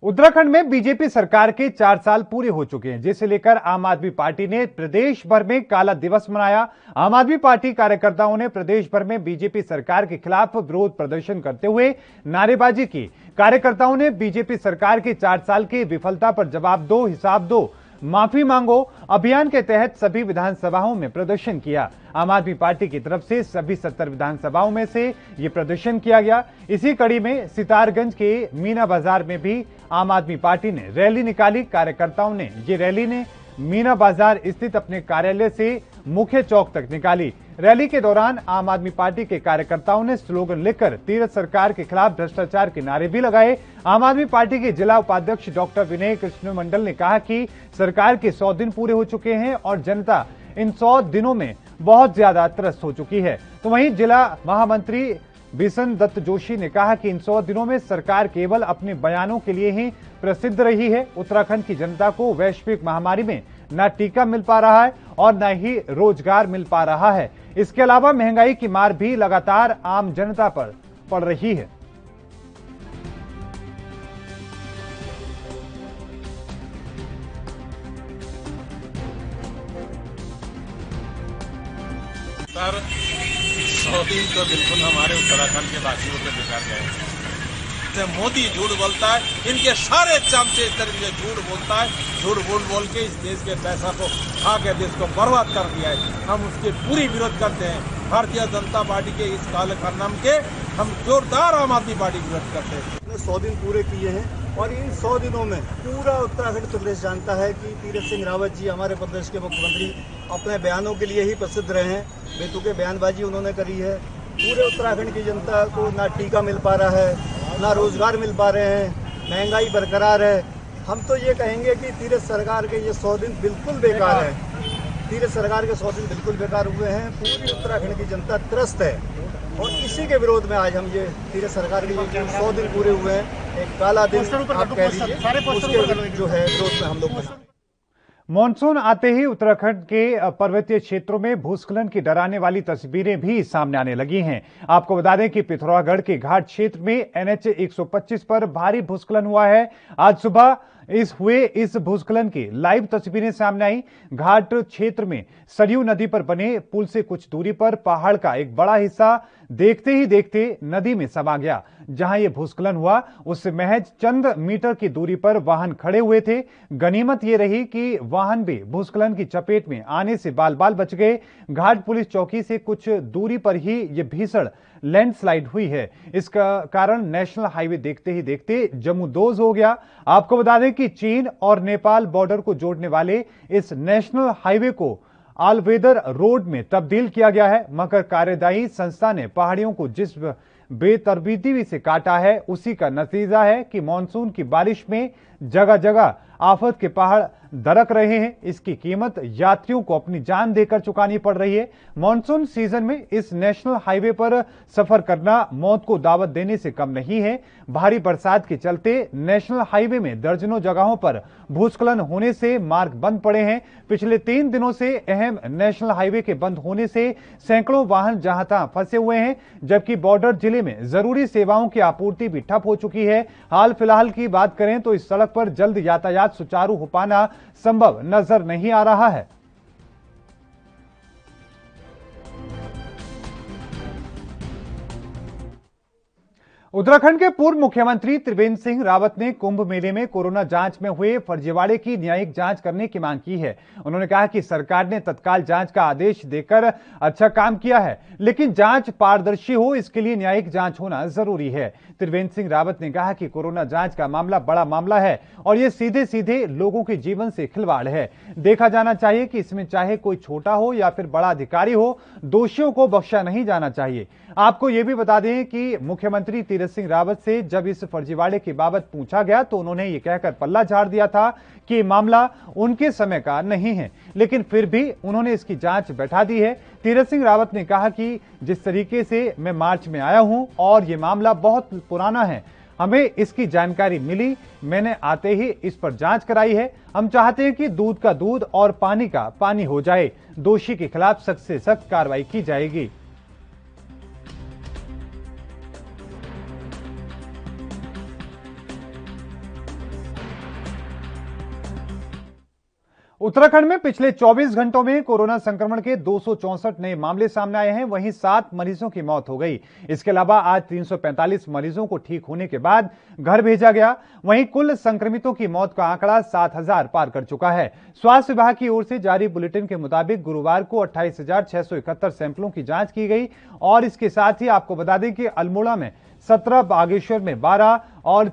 उत्तराखंड में बीजेपी सरकार के 4 साल पूरे हो चुके हैं, जिसे लेकर आम आदमी पार्टी ने प्रदेश भर में काला दिवस मनाया। आम आदमी पार्टी कार्यकर्ताओं ने प्रदेश भर में बीजेपी सरकार के खिलाफ विरोध प्रदर्शन करते हुए नारेबाजी की। कार्यकर्ताओं ने बीजेपी सरकार के 4 साल की विफलता पर जवाब दो, हिसाब दो, माफी मांगो अभियान के तहत सभी विधानसभाओं में प्रदर्शन किया। आम आदमी पार्टी की तरफ से सभी 70 विधानसभाओं में से ये प्रदर्शन किया गया। इसी कड़ी में सितारगंज के मीना बाजार में भी आम आदमी पार्टी ने रैली निकाली। कार्यकर्ताओं ने ये रैली ने मीना बाजार स्थित अपने कार्यालय से मुख्य चौक तक निकाली। रैली के दौरान आम आदमी पार्टी के कार्यकर्ताओं ने स्लोगन लेकर तीरथ सरकार के खिलाफ भ्रष्टाचार के नारे भी लगाए। आम आदमी पार्टी के जिला उपाध्यक्ष डॉक्टर विनय कृष्ण मंडल ने कहा कि सरकार के 100 दिन पूरे हो चुके हैं और जनता इन 100 दिनों में बहुत ज्यादा त्रस्त हो चुकी है। तो वहीं जिला महामंत्री बिशन दत्त जोशी ने कहा कि इन 100 दिनों में सरकार केवल अपने बयानों के लिए ही प्रसिद्ध रही है। उत्तराखंड की जनता को वैश्विक महामारी में न टीका मिल पा रहा है और न ही रोजगार मिल पा रहा है। इसके अलावा महंगाई की मार भी लगातार आम जनता पर पड़ रही है। सर 100 दिन तो बिल्कुल हमारे उत्तराखंड के वासियों पे बिता गए। मोदी झूठ बोलता है, इनके सारे चमचे इस तरीके से झूठ बोलता है, झूठ बोल के इस देश के पैसा को खा के देश को बर्बाद कर दिया है। हम उसके पूरी विरोध करते हैं। भारतीय जनता पार्टी के इस काले कारनामे के हम जोरदार आम आदमी पार्टी विरोध करते हैं। 100 दिन पूरे किए हैं और इन 100 दिनों में पूरा उत्तराखंड प्रदेश जानता है कि तीरथ सिंह रावत जी हमारे प्रदेश के मुख्यमंत्री अपने बयानों के लिए ही प्रसिद्ध रहे हैं। बेतुके बयानबाजी उन्होंने करी है। पूरे उत्तराखंड की जनता को ना टीका मिल पा रहा है, ना रोजगार मिल पा रहे हैं, महंगाई बरकरार है। हम तो ये कहेंगे कि तीरथ सरकार के ये 100 दिन बिल्कुल बेकार है। तीरथ सरकार के 100 दिन बिल्कुल बेकार हुए हैं। पूरी उत्तराखंड की जनता त्रस्त है और इसी के विरोध में आज हम ये तीरथ सरकार के 100 दिन पूरे हुए हैं, एक काला दिन आप कह लीजिए, उसके जो है विरोध में हम लोग। मॉनसून आते ही उत्तराखंड के पर्वतीय क्षेत्रों में भूस्खलन की डराने वाली तस्वीरें भी सामने आने लगी हैं। आपको बता दें कि पिथौरागढ़ के घाट क्षेत्र में NH 125 पर भारी भूस्खलन हुआ है। आज सुबह इस भूस्खलन की लाइव तस्वीरें सामने आई। घाट क्षेत्र में सरयू नदी पर बने पुल से कुछ दूरी पर पहाड़ का एक बड़ा हिस्सा देखते ही देखते नदी में समा गया। जहां यह भूस्खलन हुआ उससे महज चंद मीटर की दूरी पर वाहन खड़े हुए थे। गनीमत यह रही कि वाहन भी भूस्खलन की चपेट में आने से बाल बाल बच गए। घाट पुलिस चौकी से कुछ दूरी पर ही यह भीषण लैंडस्लाइड हुई है। इसका कारण नेशनल हाईवे देखते ही देखते जम्मूदोज हो गया। आपको बता दें कि चीन और नेपाल बॉर्डर को जोड़ने वाले इस नेशनल हाईवे को ऑल वेदर रोड में तब्दील किया गया है, मगर कार्यदायी संस्था ने पहाड़ियों को जिस बेतरतीबी से काटा है उसी का नतीजा है कि मानसून की बारिश में जगह जगह आफत के पहाड़ दरक रहे हैं। इसकी कीमत यात्रियों को अपनी जान देकर चुकानी पड़ रही है। मानसून सीजन में इस नेशनल हाईवे पर सफर करना मौत को दावत देने से कम नहीं है। भारी बरसात के चलते नेशनल हाईवे में दर्जनों जगहों पर भूस्खलन होने से मार्ग बंद पड़े हैं। पिछले 3 दिनों से अहम नेशनल हाईवे के बंद होने से सैकड़ों वाहन जहां तहां फंसे हुए हैं, जबकि बॉर्डर जिले में जरूरी सेवाओं की आपूर्ति भी ठप हो चुकी है। हाल फिलहाल की बात करें तो इस सड़क पर जल्द यातायात सुचारू हो पाना संभव नजर नहीं आ रहा है। उत्तराखंड के पूर्व मुख्यमंत्री त्रिवेंद्र सिंह रावत ने कुंभ मेले में कोरोना जांच में हुए फर्जीवाड़े की न्यायिक जांच करने की मांग की है। उन्होंने कहा कि सरकार ने तत्काल जांच का आदेश देकर अच्छा काम किया है, लेकिन जांच पारदर्शी हो इसके लिए न्यायिक जांच होना जरूरी है। त्रिवेंद्र सिंह रावत ने कहा कि कोरोना जांच का मामला बड़ा मामला है और यह सीधे सीधे लोगों के जीवन से खिलवाड़ है। देखा जाना चाहिए कि इसमें चाहे कोई छोटा हो या फिर बड़ा अधिकारी हो, दोषियों को बख्शा नहीं जाना चाहिए। आपको यह भी बता दें कि मुख्यमंत्री तीरथ सिंह रावत से जब इस फर्जीवाड़े की बाबत पूछा गया तो उन्होंने यह कहकर पल्ला झाड़ दिया था कि मामला उनके समय का नहीं है, लेकिन फिर भी उन्होंने इसकी जांच बैठा दी है। तीरथ सिंह रावत ने कहा कि जिस तरीके से मैं मार्च में आया हूं और यह मामला बहुत पुराना है, हमें इसकी जानकारी मिली, मैंने आते ही इस पर जांच कराई है। हम चाहते हैं कि दूध का दूध और पानी का पानी हो जाए। दोषी के खिलाफ सख्त से सख्त कार्रवाई की जाएगी। उत्तराखंड में पिछले 24 घंटों में कोरोना संक्रमण के 264 नए मामले सामने आए हैं, वहीं 7 मरीजों की मौत हो गई। इसके अलावा आज 345 मरीजों को ठीक होने के बाद घर भेजा गया। वहीं कुल संक्रमितों की मौत का आंकड़ा 7000 पार कर चुका है। स्वास्थ्य विभाग की ओर से जारी बुलेटिन के मुताबिक गुरुवार को 28,671 सैंपलों की जांच की गई और इसके साथ ही आपको बता दें कि अल्मोड़ा में 17, बागेश्वर में 12 और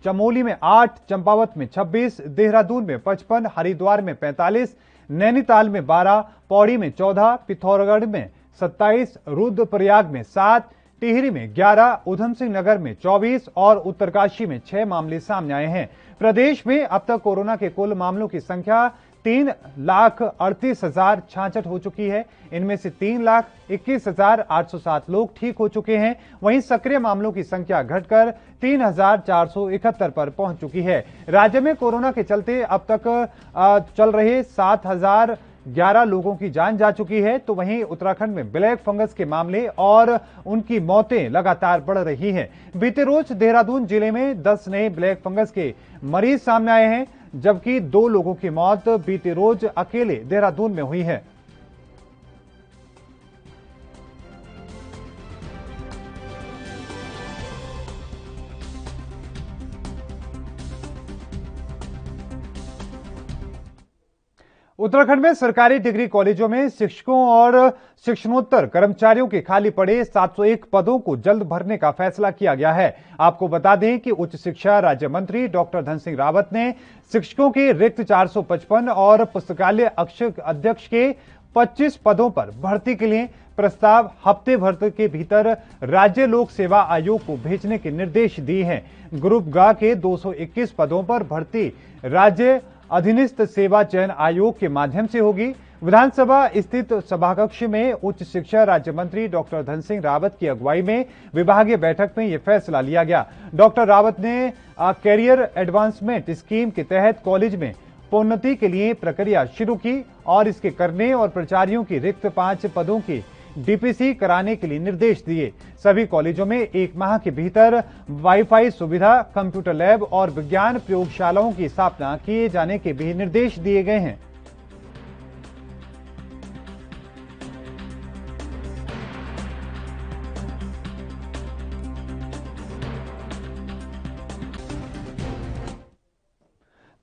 चमोली में 8, चंपावत में 26, देहरादून में 55, हरिद्वार में 45, नैनीताल में 12, पौड़ी में 14, पिथौरागढ़ में 27, रुद्रप्रयाग में 7, टिहरी में 11, उधम सिंह नगर में 24 और उत्तरकाशी में 6 मामले सामने आए हैं। प्रदेश में अब तक कोरोना के कुल मामलों की संख्या 3,38,066 हो चुकी है। इनमें से 3,21,807 लोग ठीक हो चुके हैं। वहीं सक्रिय मामलों की संख्या घटकर 3,471 पर पहुंच चुकी है। राज्य में कोरोना के चलते अब तक चल रहे 7,011 लोगों की जान जा चुकी है, तो वहीं उत्तराखंड में ब्लैक फंगस के मामले और उनकी मौतें लगातार बढ़ रही हैं। बीते रोज देहरादून जिले में 10 नए ब्लैक फंगस के मरीज सामने आए हैं, जबकि 2 लोगों की मौत बीते रोज अकेले देहरादून में हुई है। उत्तराखंड में सरकारी डिग्री कॉलेजों में शिक्षकों और शिक्षणोत्तर कर्मचारियों के खाली पड़े 701 पदों को जल्द भरने का फैसला किया गया है। आपको बता दें कि उच्च शिक्षा राज्य मंत्री डॉक्टर धन सिंह रावत ने शिक्षकों के रिक्त 455 और पुस्तकालय अध्यक्ष के 25 पदों पर भर्ती के लिए प्रस्ताव हफ्ते भर के भीतर राज्य लोक सेवा आयोग को भेजने के निर्देश दिए हैं। ग्रुप ग के 221 पदों पर भर्ती राज्य अधीनस्थ सेवा चयन आयोग के माध्यम से होगी। विधानसभा स्थित सभाकक्ष में उच्च शिक्षा राज्य मंत्री डॉक्टर धन सिंह रावत की अगुवाई में विभागीय बैठक में यह फैसला लिया गया। डॉक्टर रावत ने कैरियर एडवांसमेंट स्कीम के तहत कॉलेज में प्रोन्नति के लिए प्रक्रिया शुरू की और इसके करने और प्राचार्यों की रिक्त 5 पदों की डीपीसी कराने के लिए निर्देश दिए। सभी कॉलेजों में 1 माह के भीतर वाईफाई सुविधा, कंप्यूटर लैब और विज्ञान प्रयोगशालाओं की स्थापना किए जाने के भी निर्देश दिए गए हैं।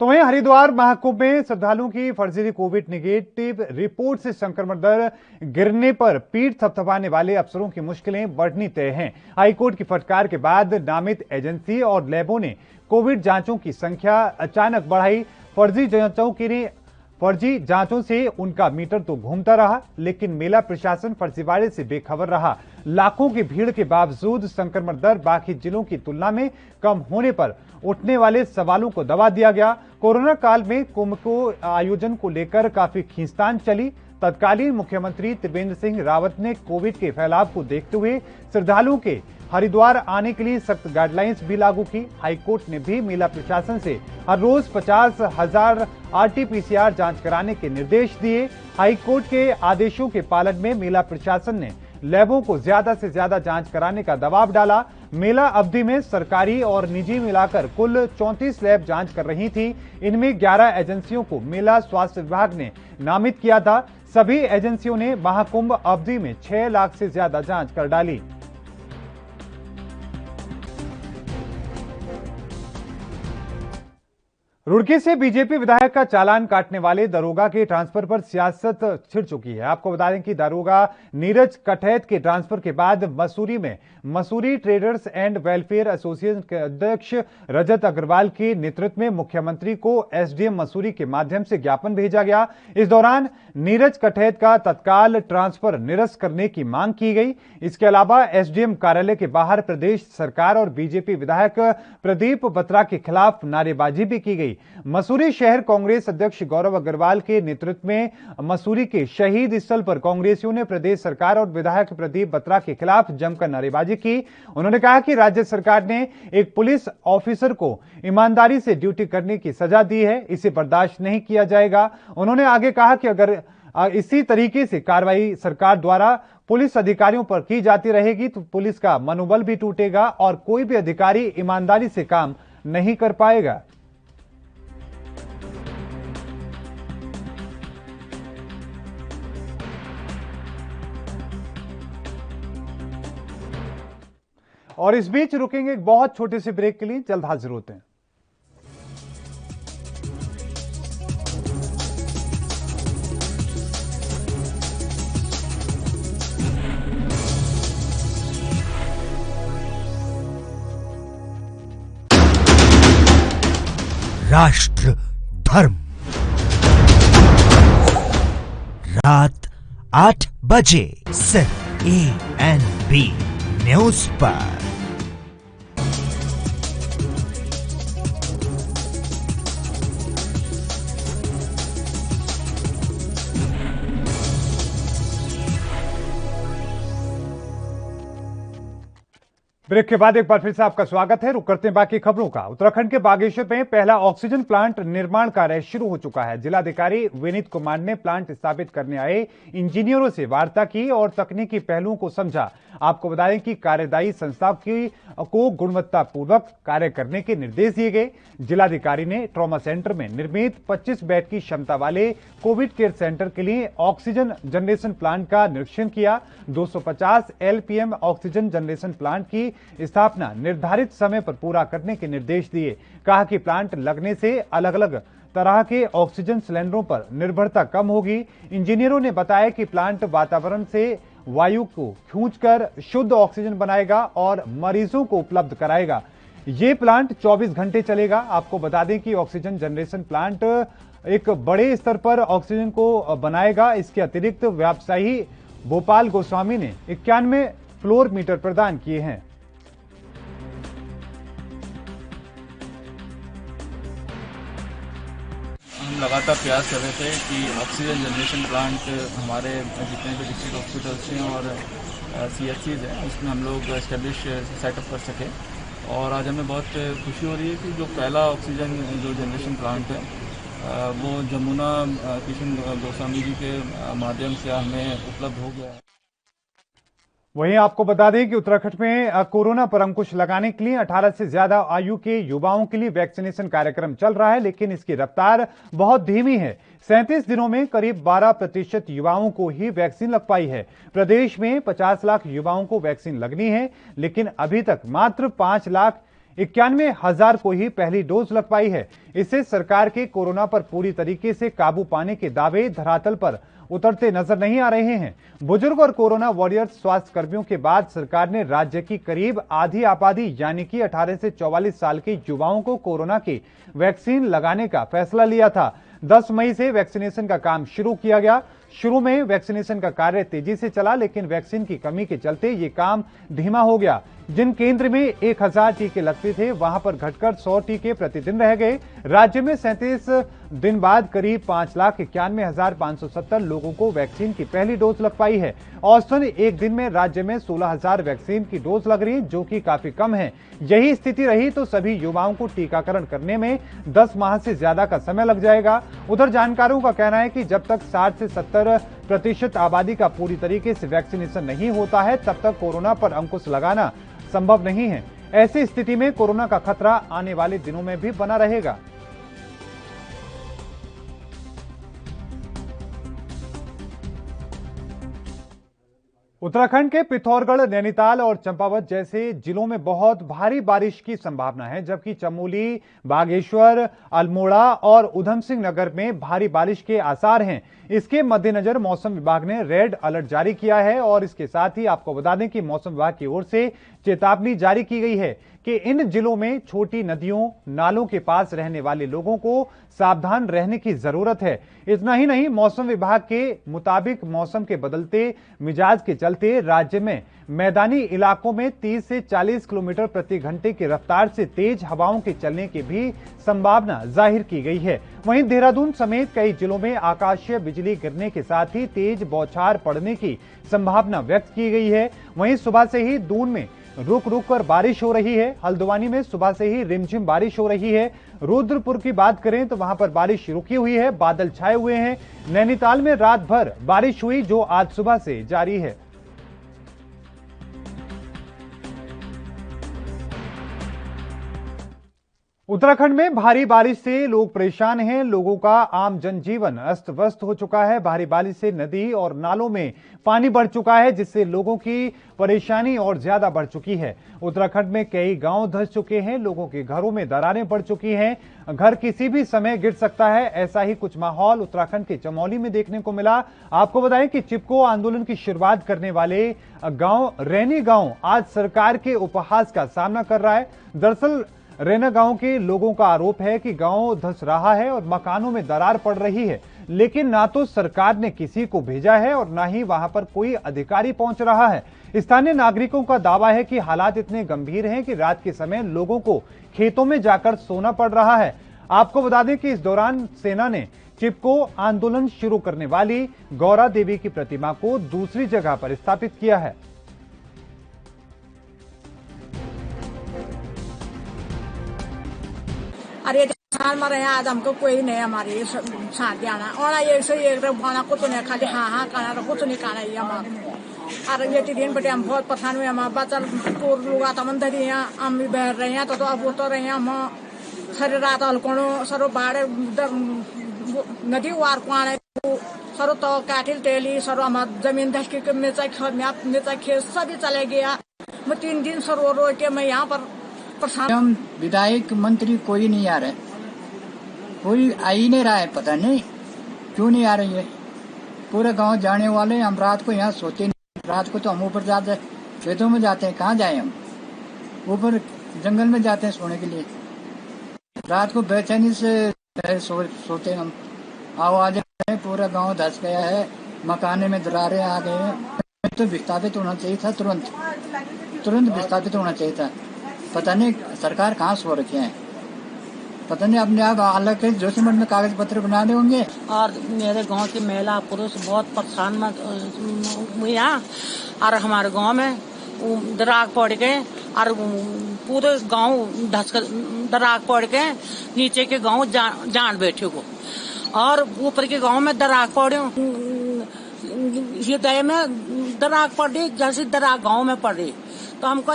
तो वहीं हरिद्वार महाकुंभ में श्रद्धालुओं की फर्जी कोविड नेगेटिव रिपोर्ट से संक्रमण दर गिरने पर पीठ थपथपाने वाले अफसरों की मुश्किलें बढ़नी तय हैं। हाईकोर्ट की फटकार के बाद नामित एजेंसी और लैबों ने कोविड जांचों की संख्या अचानक बढ़ाई। फर्जी जांचों से उनका मीटर तो घूमता रहा, लेकिन मेला प्रशासन फर्जीवाड़े से बेखबर रहा। लाखों की भीड़ के बावजूद संक्रमण दर बाकी जिलों की तुलना में कम होने पर उठने वाले सवालों को दबा दिया गया। कोरोना काल में कुंभ को आयोजन को लेकर काफी खींचतान चली। तत्कालीन मुख्यमंत्री त्रिवेंद्र सिंह रावत ने कोविड के फैलाव को देखते हुए श्रद्धालुओं के हरिद्वार आने के लिए सख्त गाइडलाइंस भी लागू की। हाईकोर्ट ने भी मेला प्रशासन से हर रोज 50,000 RT-PCR जांच कराने के निर्देश दिए। हाईकोर्ट के आदेशों के पालन में मेला प्रशासन ने लैबों को ज्यादा से ज्यादा जांच कराने का दबाव डाला। मेला अवधि में सरकारी और निजी मिलाकर कुल 34 लैब जांच कर रही थी। इनमें 11 एजेंसियों को मेला स्वास्थ्य विभाग ने नामित किया था। सभी एजेंसियों ने महाकुंभ अवधि में 6 लाख से ज्यादा जांच कर डाली। रुड़की से बीजेपी विधायक का चालान काटने वाले दरोगा के ट्रांसफर पर सियासत छिड़ चुकी है। आपको बता दें कि दरोगा नीरज कठैत के ट्रांसफर के बाद मसूरी में Mussoorie traders and welfare association के अध्यक्ष रजत अग्रवाल के नेतृत्व में मुख्यमंत्री को एसडीएम मसूरी के माध्यम से ज्ञापन भेजा गया। इस दौरान नीरज कठैत का तत्काल ट्रांसफर निरस्त करने की मांग की गई। इसके अलावा एसडीएम कार्यालय के बाहर प्रदेश सरकार और बीजेपी विधायक प्रदीप बत्रा के खिलाफ नारेबाजी भी की गई। मसूरी शहर कांग्रेस अध्यक्ष गौरव अग्रवाल के नेतृत्व में मसूरी के शहीद स्थल पर कांग्रेसियों ने प्रदेश सरकार और विधायक प्रदीप बत्रा के खिलाफ जमकर नारेबाजी की। उन्होंने कहा कि राज्य सरकार ने एक पुलिस ऑफिसर को ईमानदारी से ड्यूटी करने की सजा दी है, इसे बर्दाश्त नहीं किया जाएगा। उन्होंने आगे कहा कि अगर इसी तरीके से कार्रवाई सरकार द्वारा पुलिस अधिकारियों पर की जाती रहेगी तो पुलिस का मनोबल भी टूटेगा और कोई भी अधिकारी ईमानदारी से काम नहीं कर पाएगा। और इस बीच रुकेंगे एक बहुत छोटे से ब्रेक के लिए, जल्द हाजिर होते हैं। राष्ट्र धर्म रात 8 बजे सिर्फ ANB न्यूज पर। ब्रेक के बाद एक बार फिर से आपका स्वागत है। रुक करते हैं बाकी खबरों का। उत्तराखंड के बागेश्वर में पहला ऑक्सीजन प्लांट निर्माण कार्य शुरू हो चुका है। जिलाधिकारी विनीत कुमार ने प्लांट स्थापित करने आए इंजीनियरों से वार्ता की और तकनीकी पहलुओं को समझा। आपको बता दें कि कार्यदायी संस्था को गुणवत्तापूर्वक कार्य करने के निर्देश दिए गए। जिलाधिकारी ने ट्रॉमा सेंटर में निर्मित 25 बेड की क्षमता वाले कोविड केयर सेंटर के लिए ऑक्सीजन जनरेशन प्लांट का निरीक्षण किया। 250 LPM ऑक्सीजन जनरेशन प्लांट की स्थापना निर्धारित समय पर पूरा करने के निर्देश दिए। कहा कि प्लांट लगने से अलग अलग तरह के ऑक्सीजन सिलेंडरों पर निर्भरता कम होगी। इंजीनियरों ने बताया कि प्लांट वातावरण से वायु को खींचकर शुद्ध ऑक्सीजन बनाएगा और मरीजों को उपलब्ध कराएगा। ये प्लांट 24 घंटे चलेगा। आपको बता दें कि ऑक्सीजन जनरेशन प्लांट एक बड़े स्तर पर ऑक्सीजन को बनाएगा। इसके अतिरिक्त व्यवसायी भोपाल गोस्वामी ने 91 फ्लोर मीटर प्रदान किए हैं। हम लगातार प्रयास कर रहे थे कि ऑक्सीजन जनरेशन प्लांट हमारे जितने भी डिस्ट्रिक्ट हॉस्पिटल्स हैं और CHCs हैं उसमें हम लोग एस्टेब्लिश सेटअप कर सके। और आज हमें बहुत खुशी हो रही है कि जो पहला ऑक्सीजन जो जनरेशन प्लांट है वो जमुना किशन गोस्वामी जी के माध्यम से हमें उपलब्ध हो गया है। वहीं आपको बता दें कि उत्तराखंड में कोरोना पर अंकुश लगाने के लिए 18 से ज्यादा आयु के युवाओं के लिए वैक्सीनेशन कार्यक्रम चल रहा है, लेकिन इसकी रफ्तार बहुत धीमी है। 37 दिनों में करीब 12% युवाओं को ही वैक्सीन लग पाई है। प्रदेश में 50 लाख युवाओं को वैक्सीन लगनी है, लेकिन अभी तक मात्र 5,91,000 को ही पहली डोज लग पाई है। इससे सरकार के कोरोना पर पूरी तरीके से काबू पाने के दावे धरातल पर उतरते नजर नहीं आ रहे हैं। बुजुर्ग और कोरोना वॉरियर्स स्वास्थ्य कर्मियों के बाद सरकार ने राज्य की करीब आधी आबादी यानी कि 18 से 44 साल के युवाओं को कोरोना की वैक्सीन लगाने का फैसला लिया था। 10 मई से वैक्सीनेशन का काम शुरू किया गया। शुरू में वैक्सीनेशन का कार्य तेजी से चला, लेकिन वैक्सीन की कमी के चलते ये काम धीमा हो गया। जिन केंद्र में 1000 टीके लगते थे, वहां पर घटकर 100 टीके प्रतिदिन रह गए। राज्य में 37 दिन बाद करीब 5,91,570 लोगों को वैक्सीन की पहली डोज लग पाई है। औसतन एक दिन में राज्य में 16,000 वैक्सीन की डोज लग रही है, जो कि काफी कम है। यही स्थिति रही तो सभी युवाओं को टीकाकरण करने में 10 माह से ज्यादा का समय लग जाएगा। उधर जानकारों का कहना है कि जब तक 60 से 70% आबादी का पूरी तरीके से वैक्सीनेशन नहीं होता है, तब तक कोरोना पर अंकुश लगाना संभव नहीं है। ऐसी स्थिति में कोरोना का खतरा आने वाले दिनों में भी बना रहेगा। उत्तराखंड के पिथौरागढ़, नैनीताल और चंपावत जैसे जिलों में बहुत भारी बारिश की संभावना है, जबकि चमोली, बागेश्वर, अल्मोड़ा और उधम सिंह नगर में भारी बारिश के आसार हैं। इसके मद्देनजर मौसम विभाग ने रेड अलर्ट जारी किया है और इसके साथ ही आपको बता दें कि मौसम विभाग की ओर से चेतावनी जारी की गई है कि इन जिलों में छोटी नदियों, नालों के पास रहने वाले लोगों को सावधान रहने की जरूरत है। इतना ही नहीं, मौसम विभाग के मुताबिक मौसम के बदलते मिजाज के चलते राज्य में मैदानी इलाकों में 30 से 40 किलोमीटर प्रति घंटे की रफ्तार से तेज हवाओं के चलने की भी संभावना जाहिर की गई है। वहीं देहरादून समेत कई जिलों में आकाशीय बिजली गिरने के साथ ही तेज बौछार पड़ने की संभावना व्यक्त की गई है। वहीं सुबह से ही दून में रुक रुक कर बारिश हो रही है। हल्द्वानी में सुबह से ही रिमझिम बारिश हो रही है। रुद्रपुर की बात करें तो वहां पर बारिश रुकी हुई है, बादल छाए हुए हैं। नैनीताल में रात भर बारिश हुई, जो आज सुबह से जारी है। उत्तराखंड में भारी बारिश से लोग परेशान हैं। लोगों का आम जनजीवन अस्त व्यस्त हो चुका है। भारी बारिश से नदी और नालों में पानी बढ़ चुका है, जिससे लोगों की परेशानी और ज्यादा बढ़ चुकी है। उत्तराखंड में कई गांव धंस चुके हैं। लोगों के घरों में दरारें पड़ चुकी हैं। घर किसी भी समय गिर सकता है। ऐसा ही कुछ माहौल उत्तराखंड के चमोली में देखने को मिला। आपको बताएं कि चिपको आंदोलन की शुरुआत करने वाले गांव रैनी गांव आज सरकार के उपहास का सामना कर रहा है। दरअसल रैना गांव के लोगों का आरोप है कि गांव धंस रहा है और मकानों में दरार पड़ रही है, लेकिन ना तो सरकार ने किसी को भेजा है और ना ही वहां पर कोई अधिकारी पहुंच रहा है। स्थानीय नागरिकों का दावा है कि हालात इतने गंभीर हैं कि रात के समय लोगों को खेतों में जाकर सोना पड़ रहा है। आपको बता दें कि इस दौरान सेना ने चिपको आंदोलन शुरू करने वाली गौरा देवी की प्रतिमा को दूसरी जगह पर स्थापित किया है। अरे साल में रहे आज हमको कोई नहीं हमारे साथ जाना और ऐसे एक भाना कुछ नहीं खाली हाँ खाना कुछ नहीं खाना ये हमारे अरे ये दिन बटे हम बहुत परेशान हुए। हमारा बच्चा को लुगा तमन धरी यहाँ हम भी बह रहे हैं तो अब वो तो रहे हैं हम सारी रात हल्कोणो सरो बाढ़ नदी वार को आने सरो तो काटिल तेली सरो हमारा जमीन धस के मिर्चा खेत सभी चले गया। मैं 3 दिन सरो रो के मैं यहाँ पर हम विधायक मंत्री कोई नहीं आ रहे, कोई आ ही नहीं रहा है। पता नहीं क्यों नहीं आ रही है। पूरे गांव जाने वाले हम रात को यहाँ सोते नहीं। रात को तो हम ऊपर जाते खेतों में जाते हैं। कहाँ जाए हम? ऊपर जंगल में जाते हैं सोने के लिए। रात को बेचैनी से सोते हम। आवाज पूरा गांव धस गया है, मकाने में दरारें आ गए हैं। तो विस्थापित होना चाहिए था, तुरंत विस्थापित होना चाहिए था। पता नहीं सरकार कहाँ सो रखे हैं। पता नहीं अपने आप अलग के जोशीमठ में कागज पत्र बना दे होंगे। और मेरे गांव की महिला पुरुष बहुत परेशान हुआ और हमारे गांव में दरार पड़ गए और पूरे गांव धसकर दरार पड़ गए। नीचे के गांव जान बैठे को और ऊपर के गांव में दरार पड़े। हृदय में दराग पड़ रही जैसे दराग गांव में पड़ रही। तो हमको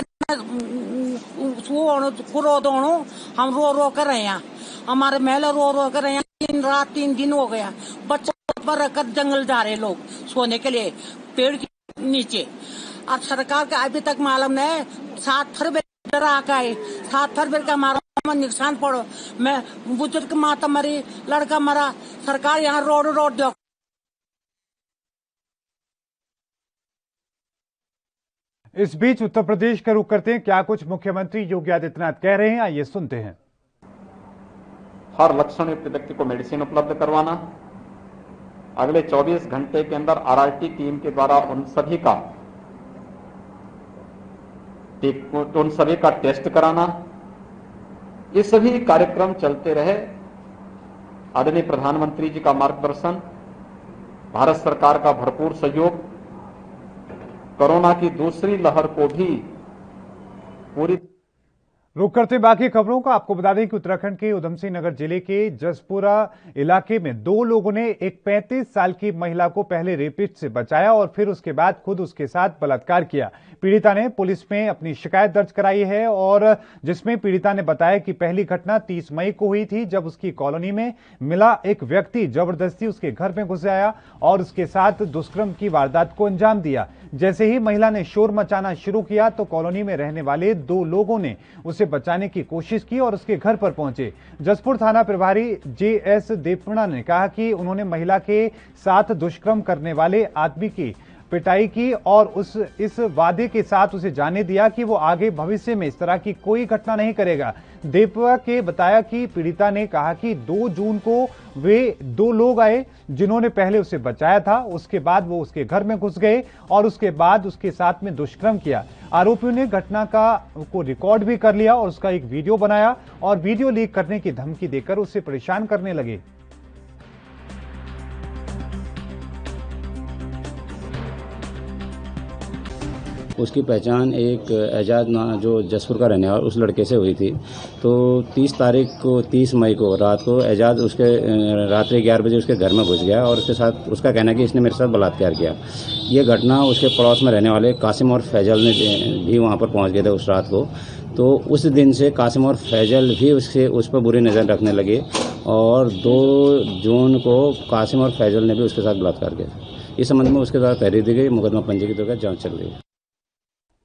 हम रो रो कर रहे हैं, हमारे महिला रो रो कर रहे हैं। 3 दिन हो गया, बच्चों पर रखकर जंगल जा रहे लोग सोने के लिए पेड़ के नीचे। और सरकार का अभी तक मालूम नहीं। 7 फरवरी दराग आए, 7 फरवरी का हमारा नुकसान पड़ो। मैं बुजुर्ग माता मरी, लड़का मरा, सरकार यहाँ रोड दो। इस बीच उत्तर प्रदेश का रुख करते हैं, क्या कुछ मुख्यमंत्री योगी आदित्यनाथ कह रहे हैं, आइए सुनते हैं। हर लक्षण युक्त व्यक्ति को मेडिसिन उपलब्ध करवाना, अगले 24 घंटे के अंदर आरआरटी टीम के द्वारा उन सभी का टेस्ट कराना, ये सभी कार्यक्रम चलते रहे। आदरणीय प्रधानमंत्री जी का मार्गदर्शन, भारत सरकार का भरपूर सहयोग, कोरोना की दूसरी लहर को भी पूरी। रुक करते बाकी खबरों का आपको बता दें कि उत्तराखंड के उधम सिंह नगर जिले के जसपुरा इलाके में 2 लोगों ने एक 35 साल की महिला को पहले रेपिस्ट से बचाया और फिर उसके बाद खुद उसके साथ बलात्कार किया। पीड़िता ने पुलिस में अपनी शिकायत दर्ज कराई है और जिसमें पीड़िता ने बताया कि पहली घटना 30 मई को हुई थी, जब उसकी कॉलोनी में मिला एक व्यक्ति जबरदस्ती उसके घर में घुस आया और उसके साथ दुष्कर्म की वारदात को अंजाम दिया। जैसे ही महिला ने शोर मचाना शुरू किया तो कॉलोनी में रहने वाले 2 लोगों ने उसे बचाने की कोशिश की और उसके घर पर पहुंचे। जसपुर थाना प्रभारी JS देवपुरा ने कहा कि उन्होंने महिला के साथ दुष्कर्म करने वाले आदमी की पिटाई की और इस वादे के साथ उसे जाने दिया कि वो आगे भविष्य में इस तरह की कोई घटना नहीं करेगा। देवपुरा के बताया कि पीड़िता ने कहा कि 2 जून को वे 2 लोग आए जिन्होंने पहले उसे बचाया था, उसके बाद वो उसके घर में घुस गए और उसके बाद उसके साथ में दुष्कर्म किया। आरोपियों ने घटना को रिकॉर्ड भी कर लिया और उसका एक वीडियो बनाया और वीडियो लीक करने की धमकी देकर उसे परेशान करने लगे। उसकी पहचान एक एजाज जो जसपुर का रहने वाला उस लड़के से हुई थी। तो 30 मई को रात को एजाज उसके रात्रि 11 बजे उसके घर में घुस गया और उसके साथ उसका कहना है कि इसने मेरे साथ बलात्कार किया। ये घटना उसके पड़ोस में रहने वाले कासिम और फैजल ने भी वहाँ पर पहुँच गए थे उस रात को। तो उस दिन से कासिम और फैजल भी उस पर बुरी नज़र रखने लगे और 2 जून को कासिम और फैजल ने भी उसके साथ बलात्कार किया। इस संबंध में उसके साथ तहरीर दी गई, मुकदमा पंजीकृत होकर जांच चल रही है।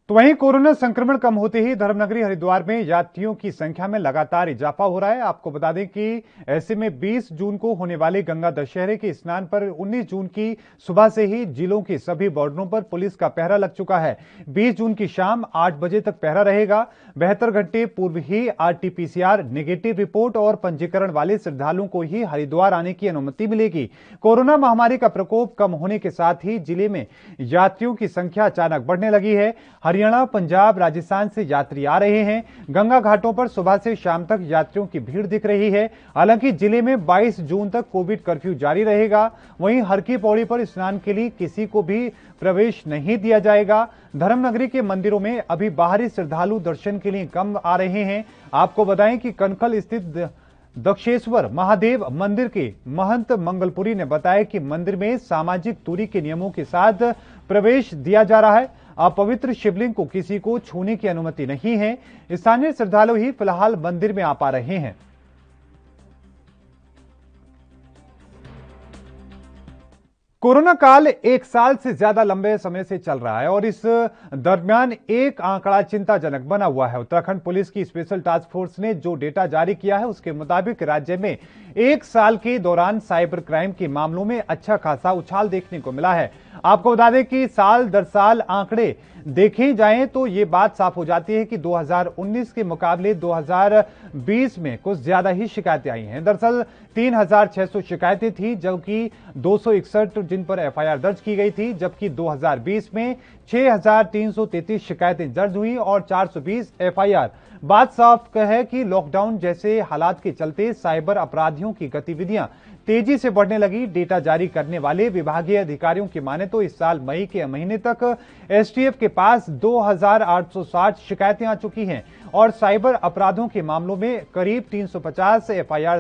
तो वहीं कोरोना संक्रमण कम होते ही धर्मनगरी हरिद्वार में यात्रियों की संख्या में लगातार इजाफा हो रहा है। आपको बता दें कि ऐसे में 20 जून को होने वाले गंगा दशहरे के स्नान पर 19 जून की सुबह से ही जिलों के सभी बॉर्डरों पर पुलिस का पहरा लग चुका है। 20 जून की शाम 8 बजे तक पहरा रहेगा। 72 घंटे पूर्व ही RT-PCR नेगेटिव रिपोर्ट और पंजीकरण वाले श्रद्धालुओं को ही हरिद्वार आने की अनुमति मिलेगी। कोरोना महामारी का प्रकोप कम होने के साथ ही जिले में यात्रियों की संख्या अचानक बढ़ने लगी है। हरियाणा, पंजाब, राजस्थान से यात्री आ रहे हैं। गंगा घाटों पर सुबह से शाम तक यात्रियों की भीड़ दिख रही है। हालांकि जिले में 22 जून तक कोविड कर्फ्यू जारी रहेगा। वहीं हर की पौड़ी पर स्नान के लिए किसी को भी प्रवेश नहीं दिया जाएगा। धर्मनगरी के मंदिरों में अभी बाहरी श्रद्धालु दर्शन के लिए कम आ रहे हैं। आपको बताएं कि कनखल स्थित दक्षेश्वर महादेव मंदिर के महंत मंगलपुरी ने बताया कि मंदिर में सामाजिक दूरी के नियमों के साथ प्रवेश दिया जा रहा है। अपवित्र शिवलिंग को किसी को छूने की अनुमति नहीं है। स्थानीय श्रद्धालु ही फिलहाल मंदिर में आ पा रहे हैं। कोरोना काल 1 साल से ज्यादा लंबे समय से चल रहा है और इस दरमियान एक आंकड़ा चिंताजनक बना हुआ है। उत्तराखंड पुलिस की स्पेशल टास्क फोर्स ने जो डेटा जारी किया है उसके मुताबिक राज्य में 1 साल के दौरान साइबर क्राइम के मामलों में अच्छा खासा उछाल देखने को मिला है। आपको बता दें कि साल दर साल आंकड़े देखे जाएं तो ये बात साफ हो जाती है कि 2019 के मुकाबले 2020 में कुछ ज्यादा ही शिकायतें आई हैं। दरअसल 3600 शिकायतें थी, जबकि 261 जिन पर FIR दर्ज की गई थी, जबकि 2020 में 6333 शिकायतें दर्ज हुई और 420 FIR। बात साफ है कि लॉकडाउन जैसे हालात के चलते साइबर अपराधियों की गतिविधियां तेजी से बढ़ने लगी। डेटा जारी करने वाले विभागीय अधिकारियों की माने तो इस साल मई के महीने तक STF के पास 2860 शिकायतें आ चुकी हैं और साइबर अपराधों के मामलों में करीब 350 FIR